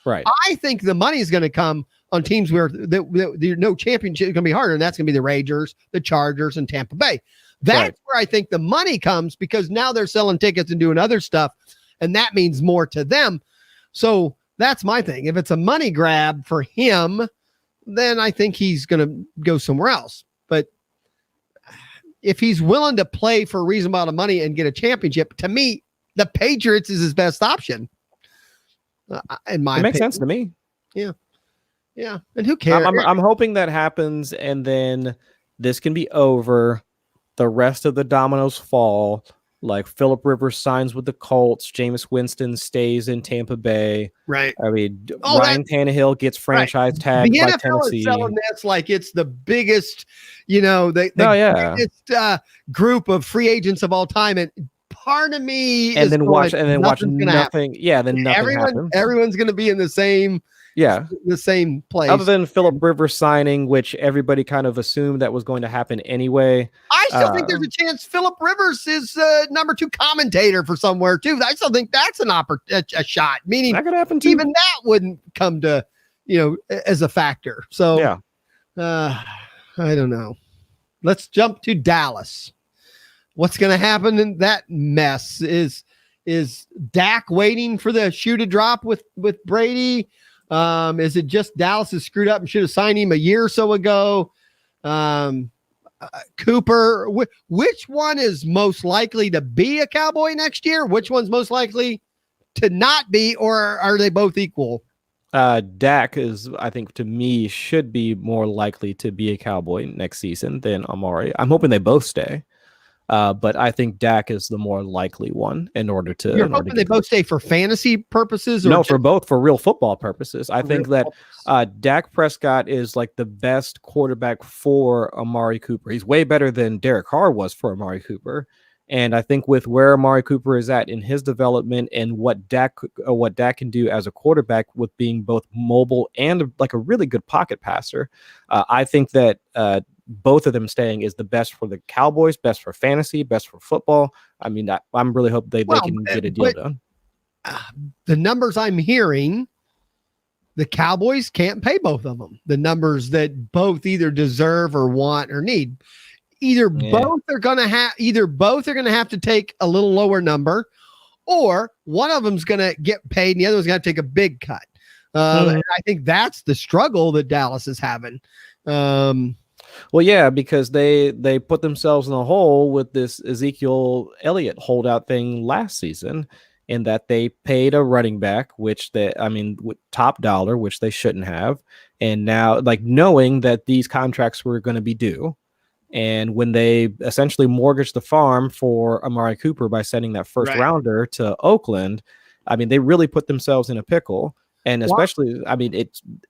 [SPEAKER 3] Right.
[SPEAKER 2] I think the money is going to come on teams where there's no championship is going to be harder, and that's going to be the Rangers, the Chargers, and Tampa Bay. That's where I think the money comes because now they're selling tickets and doing other stuff, and that means more to them. So that's my thing. If it's a money grab for him, then I think he's going to go somewhere else. But if he's willing to play for a reasonable amount of money and get a championship, to me, the Patriots is his best option. In my opinion.
[SPEAKER 3] Makes sense to me.
[SPEAKER 2] Yeah. Yeah. And who cares?
[SPEAKER 3] I'm hoping that happens and then this can be over. The rest of the dominoes fall. Like Phillip Rivers signs with the Colts. Jameis Winston stays in Tampa Bay.
[SPEAKER 2] Right.
[SPEAKER 3] I mean, Ryan Tannehill gets franchise tagged by Tennessee.
[SPEAKER 2] Is selling this like it's the biggest, the biggest group of free agents of all time. And part of me
[SPEAKER 3] and then watch nothing. Yeah, then nothing happens.
[SPEAKER 2] Everyone's going to be in the same. Yeah, the same place.
[SPEAKER 3] Other than Phillip Rivers signing, which everybody kind of assumed that was going to happen anyway.
[SPEAKER 2] I still think there's a chance Phillip Rivers is number 2 commentator for somewhere too. I still think that's a shot. Meaning
[SPEAKER 3] that could happen too.
[SPEAKER 2] Even that wouldn't come to as a factor. So I don't know. Let's jump to Dallas. What's going to happen in that mess? Is Dak waiting for the shoe to drop with Brady? Is it just Dallas is screwed up and should have signed him a year or so ago? Cooper, which one is most likely to be a Cowboy next year? Which one's most likely to not be, or are they both equal?
[SPEAKER 3] Dak is, I think, to me, should be more likely to be a Cowboy next season than Amari. I'm hoping they both stay. But I think Dak is the more likely one in order to.
[SPEAKER 2] You're hoping they both stay for fantasy purposes? Or
[SPEAKER 3] no, for real football purposes. I think that Dak Prescott is like the best quarterback for Amari Cooper. He's way better than Derek Carr was for Amari Cooper. And I think with where Amari Cooper is at in his development and what Dak can do as a quarterback with being both mobile and like a really good pocket passer, I think that both of them staying is the best for the Cowboys, best for fantasy, best for football. I mean, I'm really hoping they can get a deal done.
[SPEAKER 2] The numbers I'm hearing, the Cowboys can't pay both of them. The numbers that both either deserve or want or need. Both are going to have to take a little lower number, or one of them's going to get paid and the other one's going to take a big cut. And I think that's the struggle that Dallas is having.
[SPEAKER 3] Well, yeah, because they put themselves in a hole with this Ezekiel Elliott holdout thing last season, in that they paid a running back, with top dollar, which they shouldn't have. And now, like, knowing that these contracts were going to be due, and when they essentially mortgaged the farm for Amari Cooper by sending that first rounder to Oakland, I mean, they really put themselves in a pickle. And especially, I mean,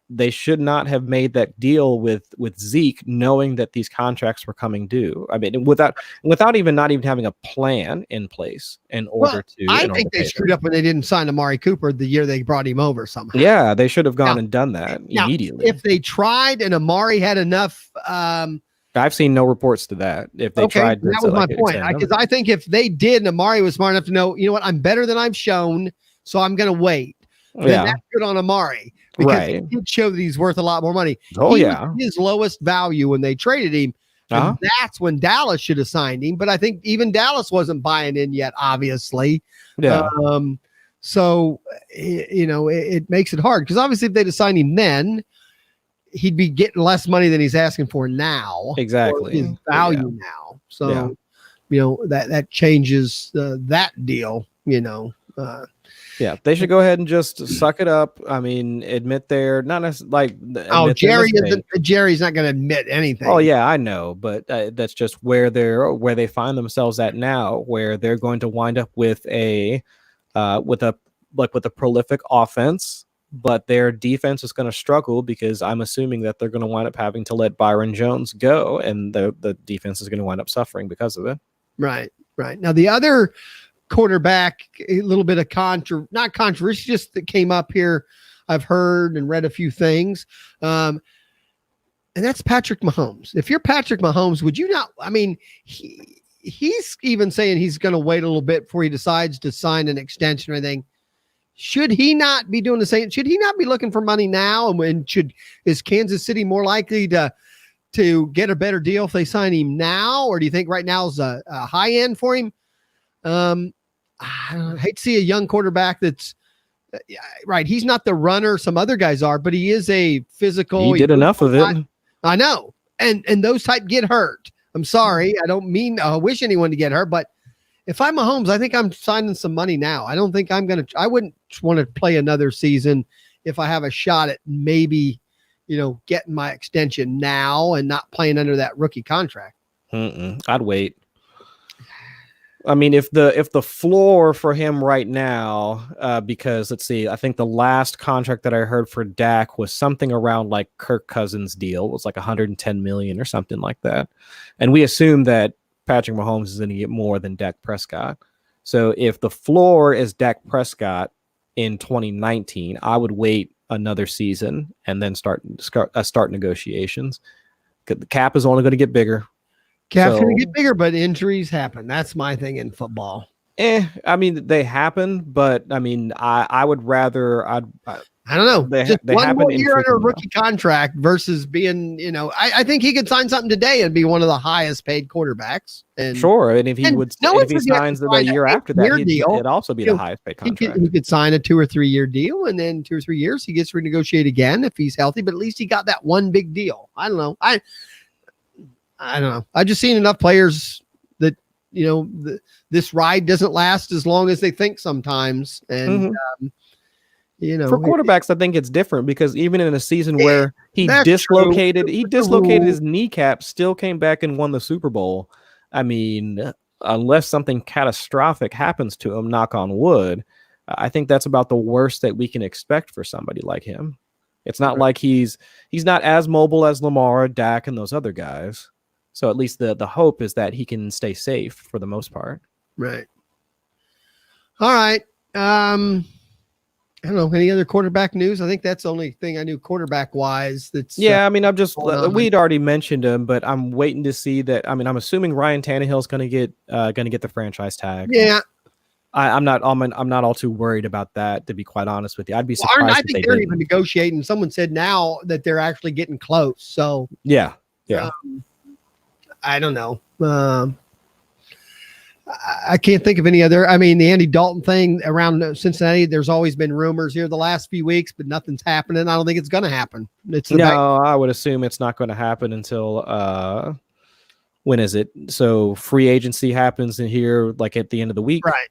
[SPEAKER 3] they should not have made that deal with Zeke, knowing that these contracts were coming due. I mean, without even having a plan in place in order to.
[SPEAKER 2] I think they screwed up when they didn't sign Amari Cooper the year they brought him over somehow.
[SPEAKER 3] Yeah, they should have gone and done that immediately.
[SPEAKER 2] If they tried and Amari had enough.
[SPEAKER 3] I've seen no reports to that. If they tried,
[SPEAKER 2] that was my point. Because I think if they did, and Amari was smart enough to know, you know what, I'm better than I've shown, so I'm going to wait. Then that's good on Amari, because he did show that he's worth a lot more money. He was his lowest value when they traded him. And that's when Dallas should have signed him. But I think even Dallas wasn't buying in yet, obviously. Yeah. So, it makes it hard, because obviously if they'd have signed him then, he'd be getting less money than he's asking for now.
[SPEAKER 3] Exactly.
[SPEAKER 2] His value now. So, that changes that deal,
[SPEAKER 3] Yeah, they should go ahead and just suck it up. I mean, admit they're not necessarily like.
[SPEAKER 2] Jerry's not going to admit anything.
[SPEAKER 3] Oh yeah, I know, but that's just where they find themselves at now, where they're going to wind up with a prolific offense, but their defense is going to struggle, because I'm assuming that they're going to wind up having to let Byron Jones go, and the defense is going to wind up suffering because of it. Right.
[SPEAKER 2] Now the other quarterback, a little bit of not controversy, just that came up here. I've heard and read a few things. And that's Patrick Mahomes. If you're Patrick Mahomes, would you not, I mean, he's even saying he's going to wait a little bit before he decides to sign an extension or anything. Should he not be doing the same? Should he not be looking for money now? And is Kansas City more likely to get a better deal if they sign him now? Or do you think right now is a high end for him? I hate to see a young quarterback that's right. He's not the runner some other guys are, but he is a physical.
[SPEAKER 3] He did enough of it.
[SPEAKER 2] I know. And those type get hurt. I'm sorry. I don't mean I wish anyone to get hurt, but if I'm Mahomes, I think I'm signing some money now. I don't think I wouldn't want to play another season if I have a shot at maybe, getting my extension now and not playing under that rookie contract.
[SPEAKER 3] I'd wait. I mean, if the floor for him right now, because let's see, I think the last contract that I heard for Dak was something around like Kirk Cousins' deal. It was like $110 million or something like that. And we assume that Patrick Mahomes is going to get more than Dak Prescott. So if the floor is Dak Prescott in 2019, I would wait another season and then start negotiations. The cap is only going to get bigger.
[SPEAKER 2] Cap's going to get bigger, but injuries happen. That's my thing in football.
[SPEAKER 3] I mean, they happen, but I mean, I would rather. I
[SPEAKER 2] don't know. Just one more year under a rookie contract versus being, I think he could sign something today and be one of the highest paid quarterbacks. And
[SPEAKER 3] sure, and if he signs the year after that, it'd also be the highest paid contract.
[SPEAKER 2] He could sign a 2 or 3 year deal, and then 2 or 3 years he gets renegotiated again if he's healthy. But at least he got that one big deal. I don't know. I don't know. I've just seen enough players that, this ride doesn't last as long as they think sometimes. And,
[SPEAKER 3] for quarterbacks, I think it's different, because even in a season where he dislocated his kneecap, still came back and won the Super Bowl. I mean, unless something catastrophic happens to him, knock on wood, I think that's about the worst that we can expect for somebody like him. It's not like he's not as mobile as Lamar, Dak, and those other guys. So at least the hope is that he can stay safe for the most part.
[SPEAKER 2] Right. All right. I don't know. Any other quarterback news? I think that's the only thing I knew quarterback wise.
[SPEAKER 3] I mean, I'm just, we'd already mentioned him, but I'm waiting to see that. I mean, I'm assuming Ryan Tannehill is going to get the franchise tag.
[SPEAKER 2] Yeah.
[SPEAKER 3] I'm not all too worried about that, to be quite honest with you. I'd be surprised.
[SPEAKER 2] I think they're even negotiating. Someone said now that they're actually getting close. So
[SPEAKER 3] yeah.
[SPEAKER 2] I don't know. I can't think of any other. I mean, the Andy Dalton thing around Cincinnati, there's always been rumors here the last few weeks, but nothing's happening. I don't think it's going to happen.
[SPEAKER 3] I would assume it's not going to happen until when is it? So free agency happens in here like at the end of the week.
[SPEAKER 2] Right.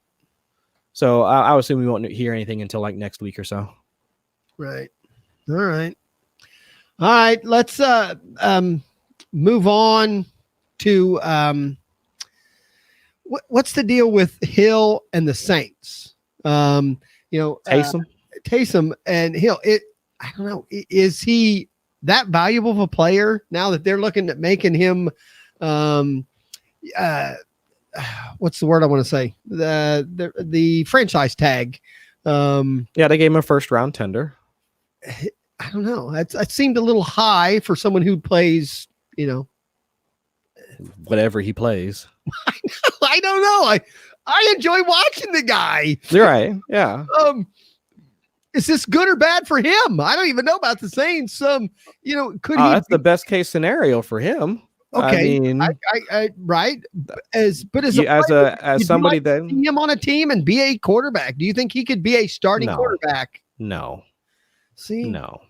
[SPEAKER 3] So I would assume we won't hear anything until like next week or so.
[SPEAKER 2] Right. All right. Let's move on to what's the deal with Hill and the Saints? Taysom and Hill. I don't know. Is he that valuable of a player now that they're looking at making him? What's the word I want to say? The franchise tag.
[SPEAKER 3] They gave him a first round tender.
[SPEAKER 2] I don't know. It seemed a little high for someone who plays,
[SPEAKER 3] whatever he plays.
[SPEAKER 2] I don't know. I enjoy watching the guy.
[SPEAKER 3] You're right. Yeah.
[SPEAKER 2] Is this good or bad for him? I don't even know about the Saints. Could he?
[SPEAKER 3] That's the best case scenario for him.
[SPEAKER 2] Okay.
[SPEAKER 3] I mean,
[SPEAKER 2] right. As
[SPEAKER 3] somebody that
[SPEAKER 2] see him on a team and be a quarterback. Do you think he could be a starting quarterback?
[SPEAKER 3] No.
[SPEAKER 2] See,
[SPEAKER 3] no,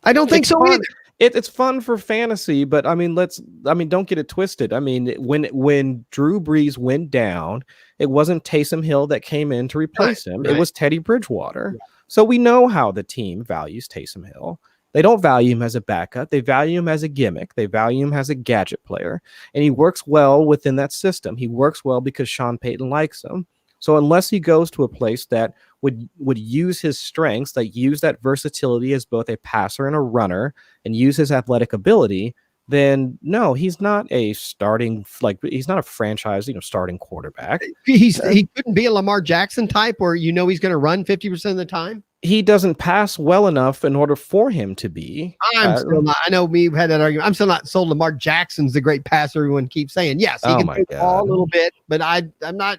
[SPEAKER 2] I don't think so either.
[SPEAKER 3] It's fun for fantasy, but don't get it twisted. I mean, when Drew Brees went down, it wasn't Taysom Hill that came in to replace him. It was Teddy Bridgewater. Yeah. So we know how the team values Taysom Hill. They don't value him as a backup. They value him as a gimmick. They value him as a gadget player. And he works well within that system. He works well because Sean Payton likes him. So unless he goes to a place that would use his strengths, like use that versatility as both a passer and a runner, and use his athletic ability, then no, he's not a starting, he's not a franchise, starting quarterback.
[SPEAKER 2] He couldn't be a Lamar Jackson type where he's going to run 50% of the time.
[SPEAKER 3] He doesn't pass well enough in order for him to be.
[SPEAKER 2] I'm still not. I know we've had that argument. I'm still not sold. Lamar Jackson's the great passer. Everyone keeps saying yes. He can throw the ball a little bit, but I'm not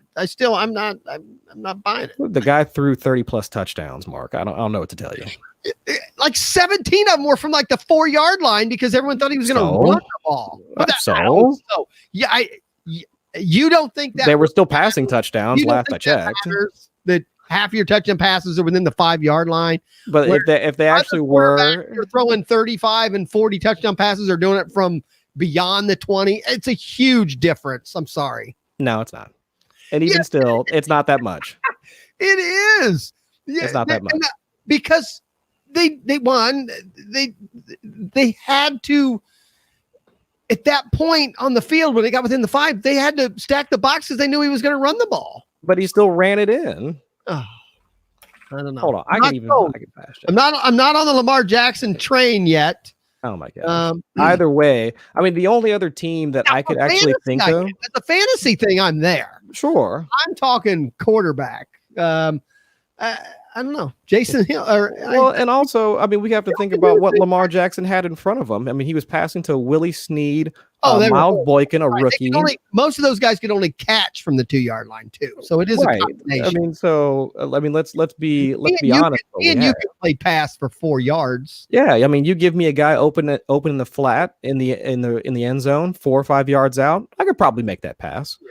[SPEAKER 2] buying it.
[SPEAKER 3] The guy threw 30 plus touchdowns. Mark, I don't know what to tell you.
[SPEAKER 2] Like 17 of them were from like the 4-yard line because everyone thought he was going to run the ball. You don't think that
[SPEAKER 3] they were still passing touchdowns last I checked?
[SPEAKER 2] That half of your touchdown passes are within the 5-yard line.
[SPEAKER 3] But if they actually were
[SPEAKER 2] throwing 35 and 40 touchdown passes, or doing it from beyond the 20, it's a huge difference. I'm sorry.
[SPEAKER 3] No, it's not. And even still, it's not that much.
[SPEAKER 2] It is.
[SPEAKER 3] It's not that much.
[SPEAKER 2] Because they won. They had to, at that point on the field when they got within the 5, they had to stack the boxes. They knew he was going to run the ball.
[SPEAKER 3] But he still ran it in.
[SPEAKER 2] Oh, I don't know.
[SPEAKER 3] Hold on. I can pass it.
[SPEAKER 2] I'm not on the Lamar Jackson train yet.
[SPEAKER 3] Oh my God. Either way, I mean, the only other team that I could actually think of.
[SPEAKER 2] The fantasy thing, I'm there.
[SPEAKER 3] Sure.
[SPEAKER 2] I'm talking quarterback. I don't know. Jason Hill.
[SPEAKER 3] And also, I mean, we have to think about what Lamar Jackson had in front of him. I mean, he was passing to Willie Snead, Miles Boykin, a rookie.
[SPEAKER 2] Most of those guys could only catch from the 2-yard line too. So it is a combination.
[SPEAKER 3] I mean, let's be honest.
[SPEAKER 2] You can play pass for 4 yards.
[SPEAKER 3] Yeah, I mean, you give me a guy open in the flat in the end zone, 4 or 5 yards out, I could probably make that pass.
[SPEAKER 2] Yeah.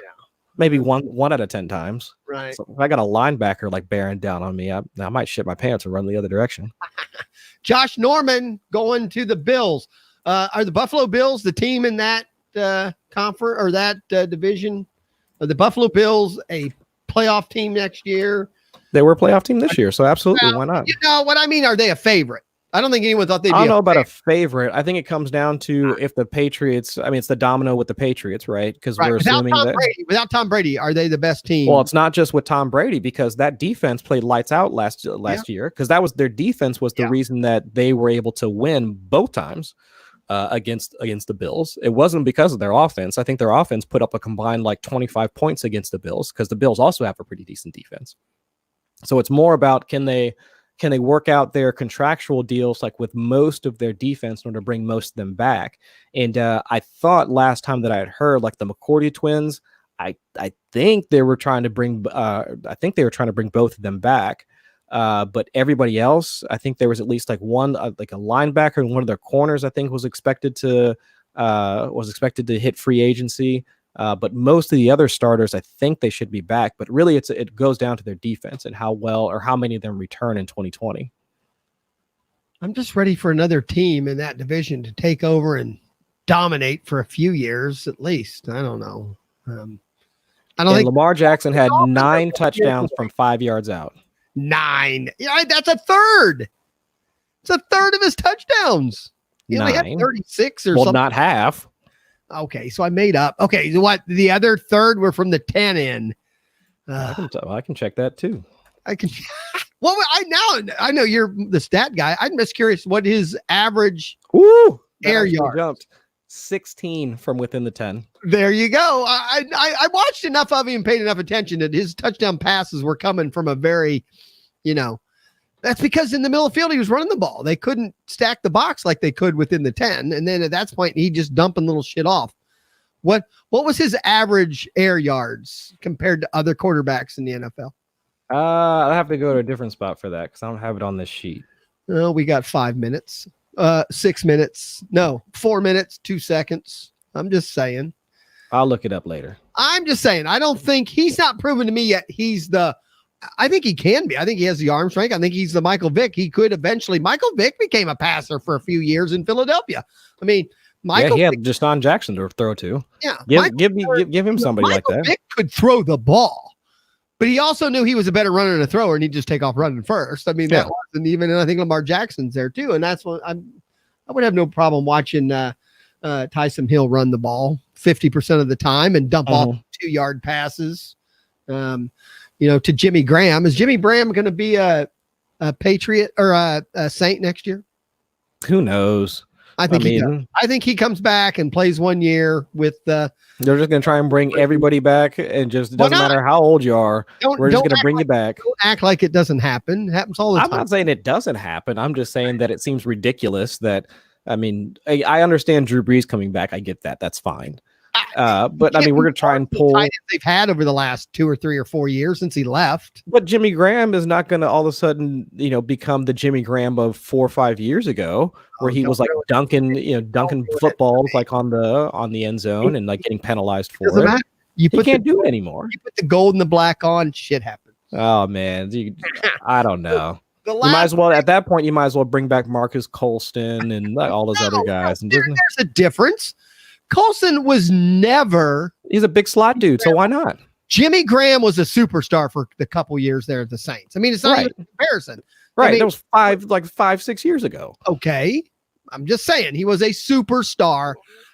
[SPEAKER 3] Maybe one out of 10 times.
[SPEAKER 2] Right.
[SPEAKER 3] So if I got a linebacker like bearing down on me, I might shit my pants and run the other direction.
[SPEAKER 2] Josh Norman going to the Bills. Are the Buffalo Bills the team in that conference or that division? Are the Buffalo Bills a playoff team next year?
[SPEAKER 3] They were a playoff team this year, so absolutely, why not?
[SPEAKER 2] You know what I mean? Are they a favorite? I don't think anyone thought they'd be.
[SPEAKER 3] I don't know about a favorite. I think it comes down to if the Patriots. I mean, it's the domino with the Patriots, right? Because we're assuming
[SPEAKER 2] without Tom Brady, are they the best team?
[SPEAKER 3] Well, it's not just with Tom Brady because that defense played lights out last year. Because that was their defense was the reason that they were able to win both times against the Bills. It wasn't because of their offense. I think their offense put up a combined like 25 points against the Bills because the Bills also have a pretty decent defense. So it's more about can they work out their contractual deals like with most of their defense in order to bring most of them back? And I thought last time that I had heard like the McCourty twins, I think they were trying to bring both of them back. But everybody else, I think there was at least like one like a linebacker and one of their corners I think was expected to hit free agency. But most of the other starters, I think they should be back. But really, it goes down to their defense and how well or how many of them return in 2020.
[SPEAKER 2] I'm just ready for another team in that division to take over and dominate for a few years at least. I don't know. I don't think
[SPEAKER 3] Lamar Jackson had 9 touchdowns from 5 yards out.
[SPEAKER 2] 9. Yeah, that's a third. It's a third of his touchdowns. He only had 36 or something.
[SPEAKER 3] Well, not half.
[SPEAKER 2] Okay, so I made up. Okay, so what? The other third were from the 10 in.
[SPEAKER 3] I can check that too.
[SPEAKER 2] I can. Well, I know you're the stat guy. I'm just curious what his average air yard
[SPEAKER 3] jumped. 16 from within the 10.
[SPEAKER 2] There you go. I watched enough of him and paid enough attention that his touchdown passes were coming from a very, that's because in the middle of the field, he was running the ball. They couldn't stack the box like they could within the 10. And then at that point, he just dumping little shit off. What was his average air yards compared to other quarterbacks in the NFL?
[SPEAKER 3] I'll have to go to a different spot for that because I don't have it on this sheet.
[SPEAKER 2] Oh, we got 5 minutes, 6 minutes. No, 4 minutes, 2 seconds. I'm just saying.
[SPEAKER 3] I'll look it up later.
[SPEAKER 2] I'm just saying. I don't think he's not proven to me yet. I think he can be. I think he has the arm strength. I think he's the Michael Vick. He could eventually. Michael Vick became a passer for a few years in Philadelphia. I mean,
[SPEAKER 3] he had Justin Jackson to throw to.
[SPEAKER 2] Yeah,
[SPEAKER 3] give him somebody like that.
[SPEAKER 2] Vick could throw the ball, but he also knew he was a better runner and a thrower, and he'd just take off running first. I mean, that wasn't even. And I think Lamar Jackson's there too, and that's what I would have no problem watching Taysom Hill run the ball 50% of the time and dump off 2-yard passes. To Jimmy Graham. Is Jimmy Graham going to be a Patriot or a Saint next year?
[SPEAKER 3] Who knows?
[SPEAKER 2] I think he comes back and plays 1 year with they're
[SPEAKER 3] just going to try and bring everybody back, and just doesn't matter how old you are. We're just going to bring you back.
[SPEAKER 2] Don't act like it doesn't happen. It happens all the time.
[SPEAKER 3] I'm not saying it doesn't happen. I'm just saying that it seems ridiculous that, I understand Drew Brees coming back. I get that. That's fine. But we're going to try and pull
[SPEAKER 2] they've had over the last 2 or 3 or 4 years since he left.
[SPEAKER 3] But Jimmy Graham is not going to all of a sudden, become the Jimmy Graham of 4 or 5 years ago, where he was like dunking footballs like on the end zone and like getting penalized for it. Matter. You can't do it anymore.
[SPEAKER 2] You put the gold and the black on, shit happens.
[SPEAKER 3] Oh man, I don't know. You might as well at that point. You might as well bring back Marcus Colston and all those other guys. And
[SPEAKER 2] there's a difference. Colson was never.
[SPEAKER 3] He's a big slot dude, so why not?
[SPEAKER 2] Jimmy Graham was a superstar for the couple years there at the Saints. I mean, it's not even a comparison.
[SPEAKER 3] Right. That was 5-6 years ago.
[SPEAKER 2] Okay. I'm just saying he was a superstar.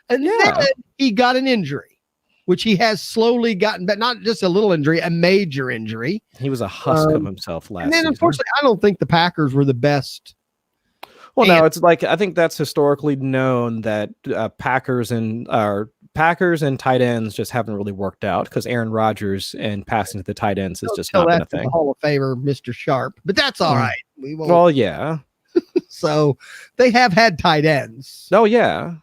[SPEAKER 2] And then he got an injury, which he has slowly gotten back. Not just a little injury, a major injury.
[SPEAKER 3] He was a husk of himself last season.
[SPEAKER 2] And then, unfortunately, I don't think the Packers were the best.
[SPEAKER 3] Well, no, it's like I think that's historically known that Packers and tight ends just haven't really worked out because Aaron Rodgers and passing to the tight ends has just not been a thing.
[SPEAKER 2] The Hall of Famer, Mr. Sharp, but that's all right.
[SPEAKER 3] Well, yeah.
[SPEAKER 2] So they have had tight ends.
[SPEAKER 3] Oh, yeah,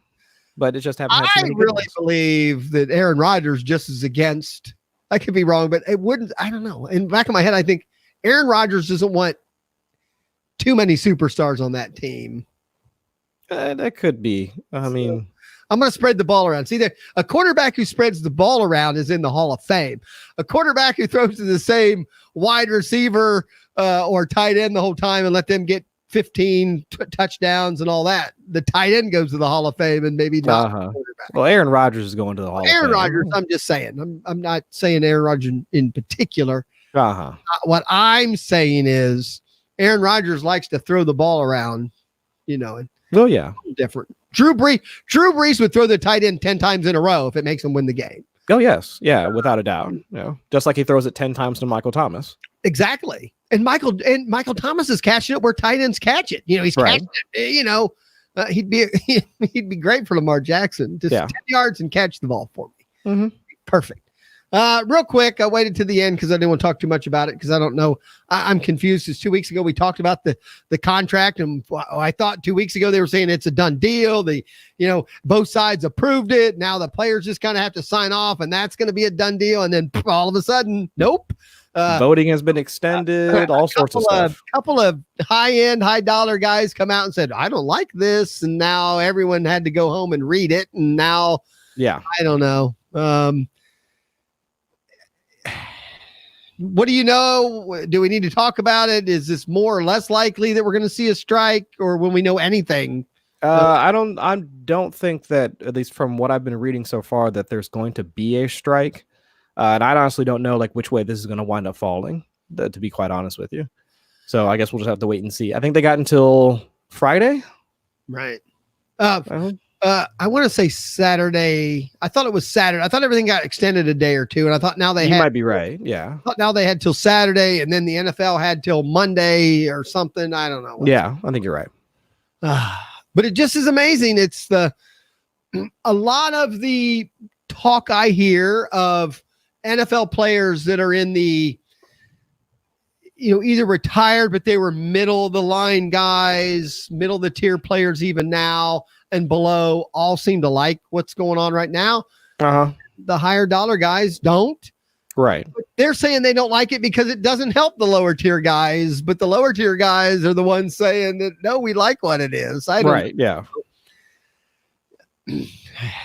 [SPEAKER 3] but it just haven't.
[SPEAKER 2] I really believe that Aaron Rodgers just is against. I could be wrong, but it wouldn't. I don't know. In the back of my head, I think Aaron Rodgers doesn't want too many superstars on that team.
[SPEAKER 3] That could be. I mean,
[SPEAKER 2] I'm going to spread the ball around. See, a quarterback who spreads the ball around is in the Hall of Fame. A quarterback who throws to the same wide receiver or tight end the whole time and let them get 15 touchdowns and all that. The tight end goes to the Hall of Fame and maybe not the quarterback.
[SPEAKER 3] Well, Aaron Rodgers is going to the Hall of Fame.
[SPEAKER 2] Aaron Rodgers, I'm just saying. I'm not saying Aaron Rodgers in particular. What I'm saying is Aaron Rodgers likes to throw the ball around, and different. Drew Brees would throw the tight end 10 times in a row if it makes him win the game.
[SPEAKER 3] Oh, yes. Yeah, without a doubt. Just like he throws it 10 times to Michael Thomas.
[SPEAKER 2] Exactly. And Michael Thomas is catching it where tight ends catch it. He's catching it. He'd be great for Lamar Jackson. Just 10 yards and catch the ball for me.
[SPEAKER 3] Mm-hmm.
[SPEAKER 2] Perfect. Real quick, I waited to the end because I didn't want to talk too much about it because I don't know. I'm confused. Because 2 weeks ago we talked about the contract, and I thought 2 weeks ago they were saying it's a done deal. Both sides approved it. Now the players just kind of have to sign off, and that's going to be a done deal. And then all of a sudden, nope.
[SPEAKER 3] Voting has been extended. All sorts of stuff.
[SPEAKER 2] A couple of high-end, high-dollar guys come out and said, "I don't like this," and now everyone had to go home and read it. And now, I don't know. What do you know? Do we need to talk about it? Is this more or less likely that we're going to see a strike, or when we know anything?
[SPEAKER 3] I don't think that, at least from what I've been reading so far, that there's going to be a strike. And I honestly don't know like which way this is going to wind up falling, to be quite honest with you. So I guess we'll just have to wait and see. I think they got until Friday.
[SPEAKER 2] Right. I want to say Saturday. I thought it was Saturday. I thought everything got extended a day or two, and I thought now they
[SPEAKER 3] might be right. Yeah.
[SPEAKER 2] I thought now they had till Saturday, and then the NFL had till Monday or something. I don't know.
[SPEAKER 3] Yeah, I think you're right.
[SPEAKER 2] But it just is amazing. It's a lot of the talk I hear of NFL players that are in the, either retired, but they were middle of the line guys, middle of the tier players, even now and below, all seem to like what's going on right now. The higher dollar guys don't.
[SPEAKER 3] Right.
[SPEAKER 2] But they're saying they don't like it because it doesn't help the lower tier guys, but the lower tier guys are the ones saying that, no, we like what it is.
[SPEAKER 3] Right. Yeah.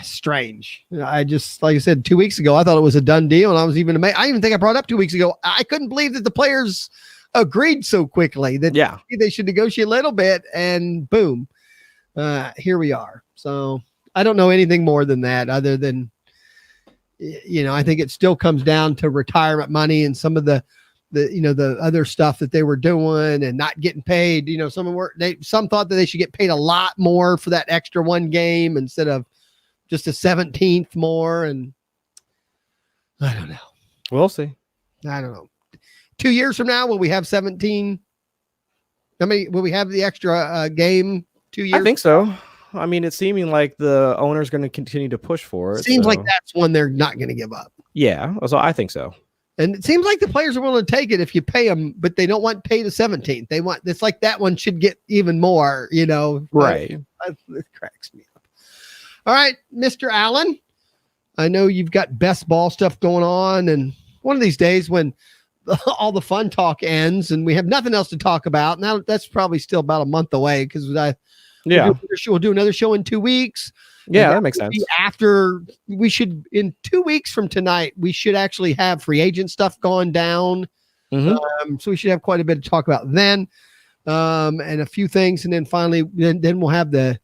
[SPEAKER 2] Strange. I just, like I said, 2 weeks ago, I thought it was a done deal, and I was even amazed. I even think I brought up 2 weeks ago. I couldn't believe that the players agreed so quickly that they should negotiate a little bit, and boom, here we are. So I don't know anything more than that, other than, I think it still comes down to retirement money and some of the other stuff that they were doing and not getting paid. Some thought that they should get paid a lot more for that extra one game instead of just a 17th more. And I don't know.
[SPEAKER 3] We'll see.
[SPEAKER 2] I don't know. 2 years from now, will we have 17? Will we have the extra game 2 years?
[SPEAKER 3] I think so. I mean, it's seeming like the owner's going to continue to push for it.
[SPEAKER 2] Seems like that's one they're not going to give up.
[SPEAKER 3] Yeah. So I think so.
[SPEAKER 2] And it seems like the players are willing to take it if you pay them, but they don't want pay the 17th. They want, it's like that one should get even more,
[SPEAKER 3] Right.
[SPEAKER 2] It cracks me up. All right, Mr. Allen, I know you've got best ball stuff going on, and one of these days when all the fun talk ends and we have nothing else to talk about, now that's probably still about a month away, because we'll do another show in 2 weeks.
[SPEAKER 3] Yeah, that makes sense.
[SPEAKER 2] In 2 weeks from tonight, we should actually have free agent stuff gone down.
[SPEAKER 3] Mm-hmm.
[SPEAKER 2] So we should have quite a bit to talk about then, and a few things. And then finally, then we'll have the,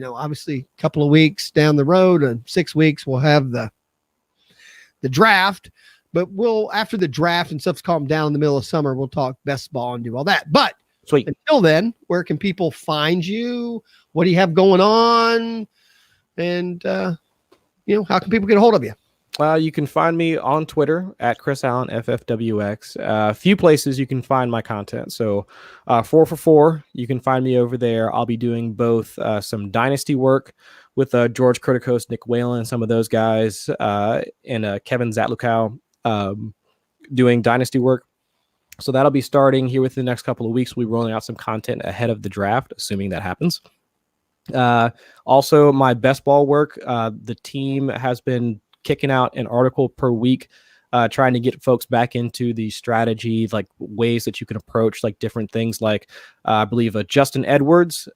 [SPEAKER 2] obviously a couple of weeks down the road, and 6 weeks, we'll have the draft. But after the draft and stuff's calmed down in the middle of summer, we'll talk best ball and do all that. But
[SPEAKER 3] sweet.
[SPEAKER 2] Until then, where can people find you? What do you have going on? And, how can people get a hold of you?
[SPEAKER 3] You can find me on Twitter at Chris Allen FFWX. A few places you can find my content. So 4for4, you can find me over there. I'll be doing both some dynasty work with George Kurtikos, Nick Whalen, and some of those guys, and Kevin Zatlukow doing dynasty work. So that'll be starting here within the next couple of weeks. We'll be rolling out some content ahead of the draft, assuming that happens. Also, my best ball work, the team has been kicking out an article per week, trying to get folks back into the strategy, like ways that you can approach like different things. Like I believe Justin Edwards,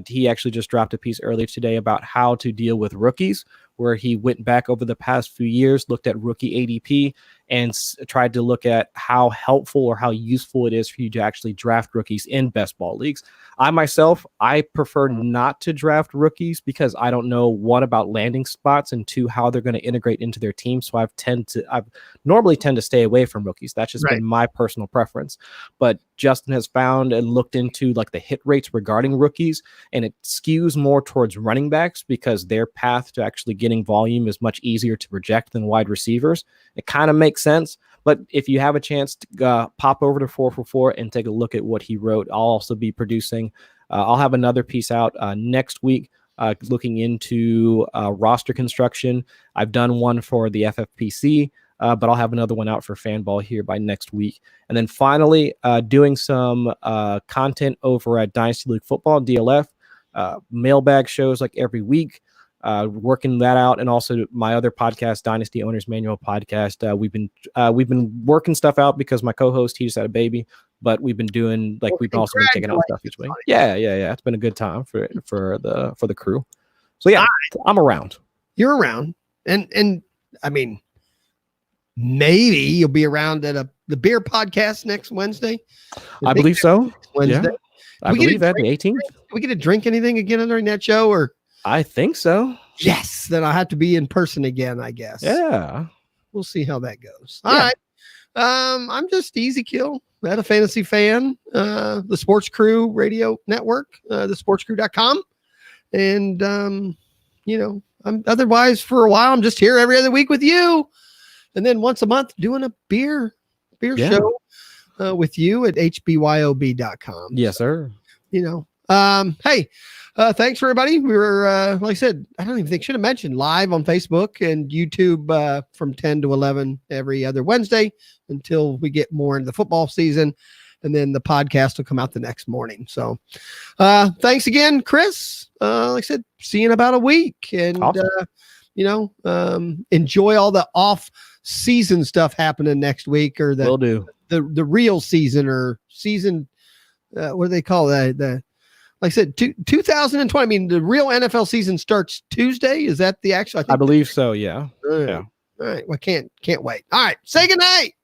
[SPEAKER 3] he actually just dropped a piece earlier today about how to deal with rookies, where he went back over the past few years, looked at rookie ADP, and tried to look at how helpful or how useful it is for you to actually draft rookies in best ball leagues. I myself, I prefer not to draft rookies because I don't know, one, about landing spots, and two, how they're going to integrate into their team. So I normally tend to stay away from rookies. That's just been my personal preference. But Justin has found and looked into like the hit rates regarding rookies, and it skews more towards running backs because their path to actually getting volume is much easier to project than wide receivers. It kind of makes sense. But if you have a chance to pop over to 4for4 and take a look at what he wrote, I'll also be producing. I'll have another piece out next week looking into roster construction. I've done one for the FFPC, but I'll have another one out for Fanball here by next week. And then finally, doing some content over at Dynasty League Football, DLF, mailbag shows like every week. Working that out, and also my other podcast, Dynasty Owners Manual Podcast. We've been working stuff out because my co-host, he just had a baby, but we've been doing we've also been taking out stuff each week. Yeah. It's been a good time for the crew. So yeah, I'm around.
[SPEAKER 2] You're around, and I mean, maybe you'll be around at the beer podcast next Wednesday.
[SPEAKER 3] I believe so.
[SPEAKER 2] Wednesday.
[SPEAKER 3] Yeah. I believe that the 18th.
[SPEAKER 2] Can we get a drink anything again during that show? Or
[SPEAKER 3] I think so.
[SPEAKER 2] yes, then I'll have to be in person again, I guess.
[SPEAKER 3] Yeah.
[SPEAKER 2] We'll see how that goes. All right. I'm just Easy Kill at a Fantasy Fan, the Sportscrew radio network, the sportscrew.com. And, I'm otherwise for a while, I'm just here every other week with you. And then once a month doing a beer show with you at hbyob.com.
[SPEAKER 3] Yes, sir.
[SPEAKER 2] Hey, thanks for everybody. We were, like I said, I don't even think should have mentioned live on Facebook and YouTube from 10 to 11 every other Wednesday until we get more into the football season. And then the podcast will come out the next morning. So thanks again, Chris. Like I said, see you in about a week. And,
[SPEAKER 3] awesome.
[SPEAKER 2] Enjoy all the off season stuff happening next week, or
[SPEAKER 3] Will do.
[SPEAKER 2] the real season or season. What do they call that? Like I said, 2020. I mean, the real NFL season starts Tuesday. Is that the actual?
[SPEAKER 3] I believe so. Yeah.
[SPEAKER 2] Yeah. All right. Well, can't wait. All right. Say goodnight.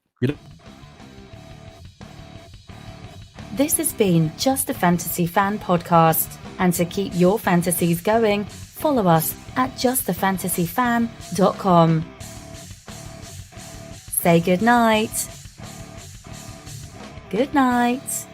[SPEAKER 1] This has been Just a Fantasy Fan podcast. And to keep your fantasies going, follow us at justafantasyfan.com. Say goodnight. Good night.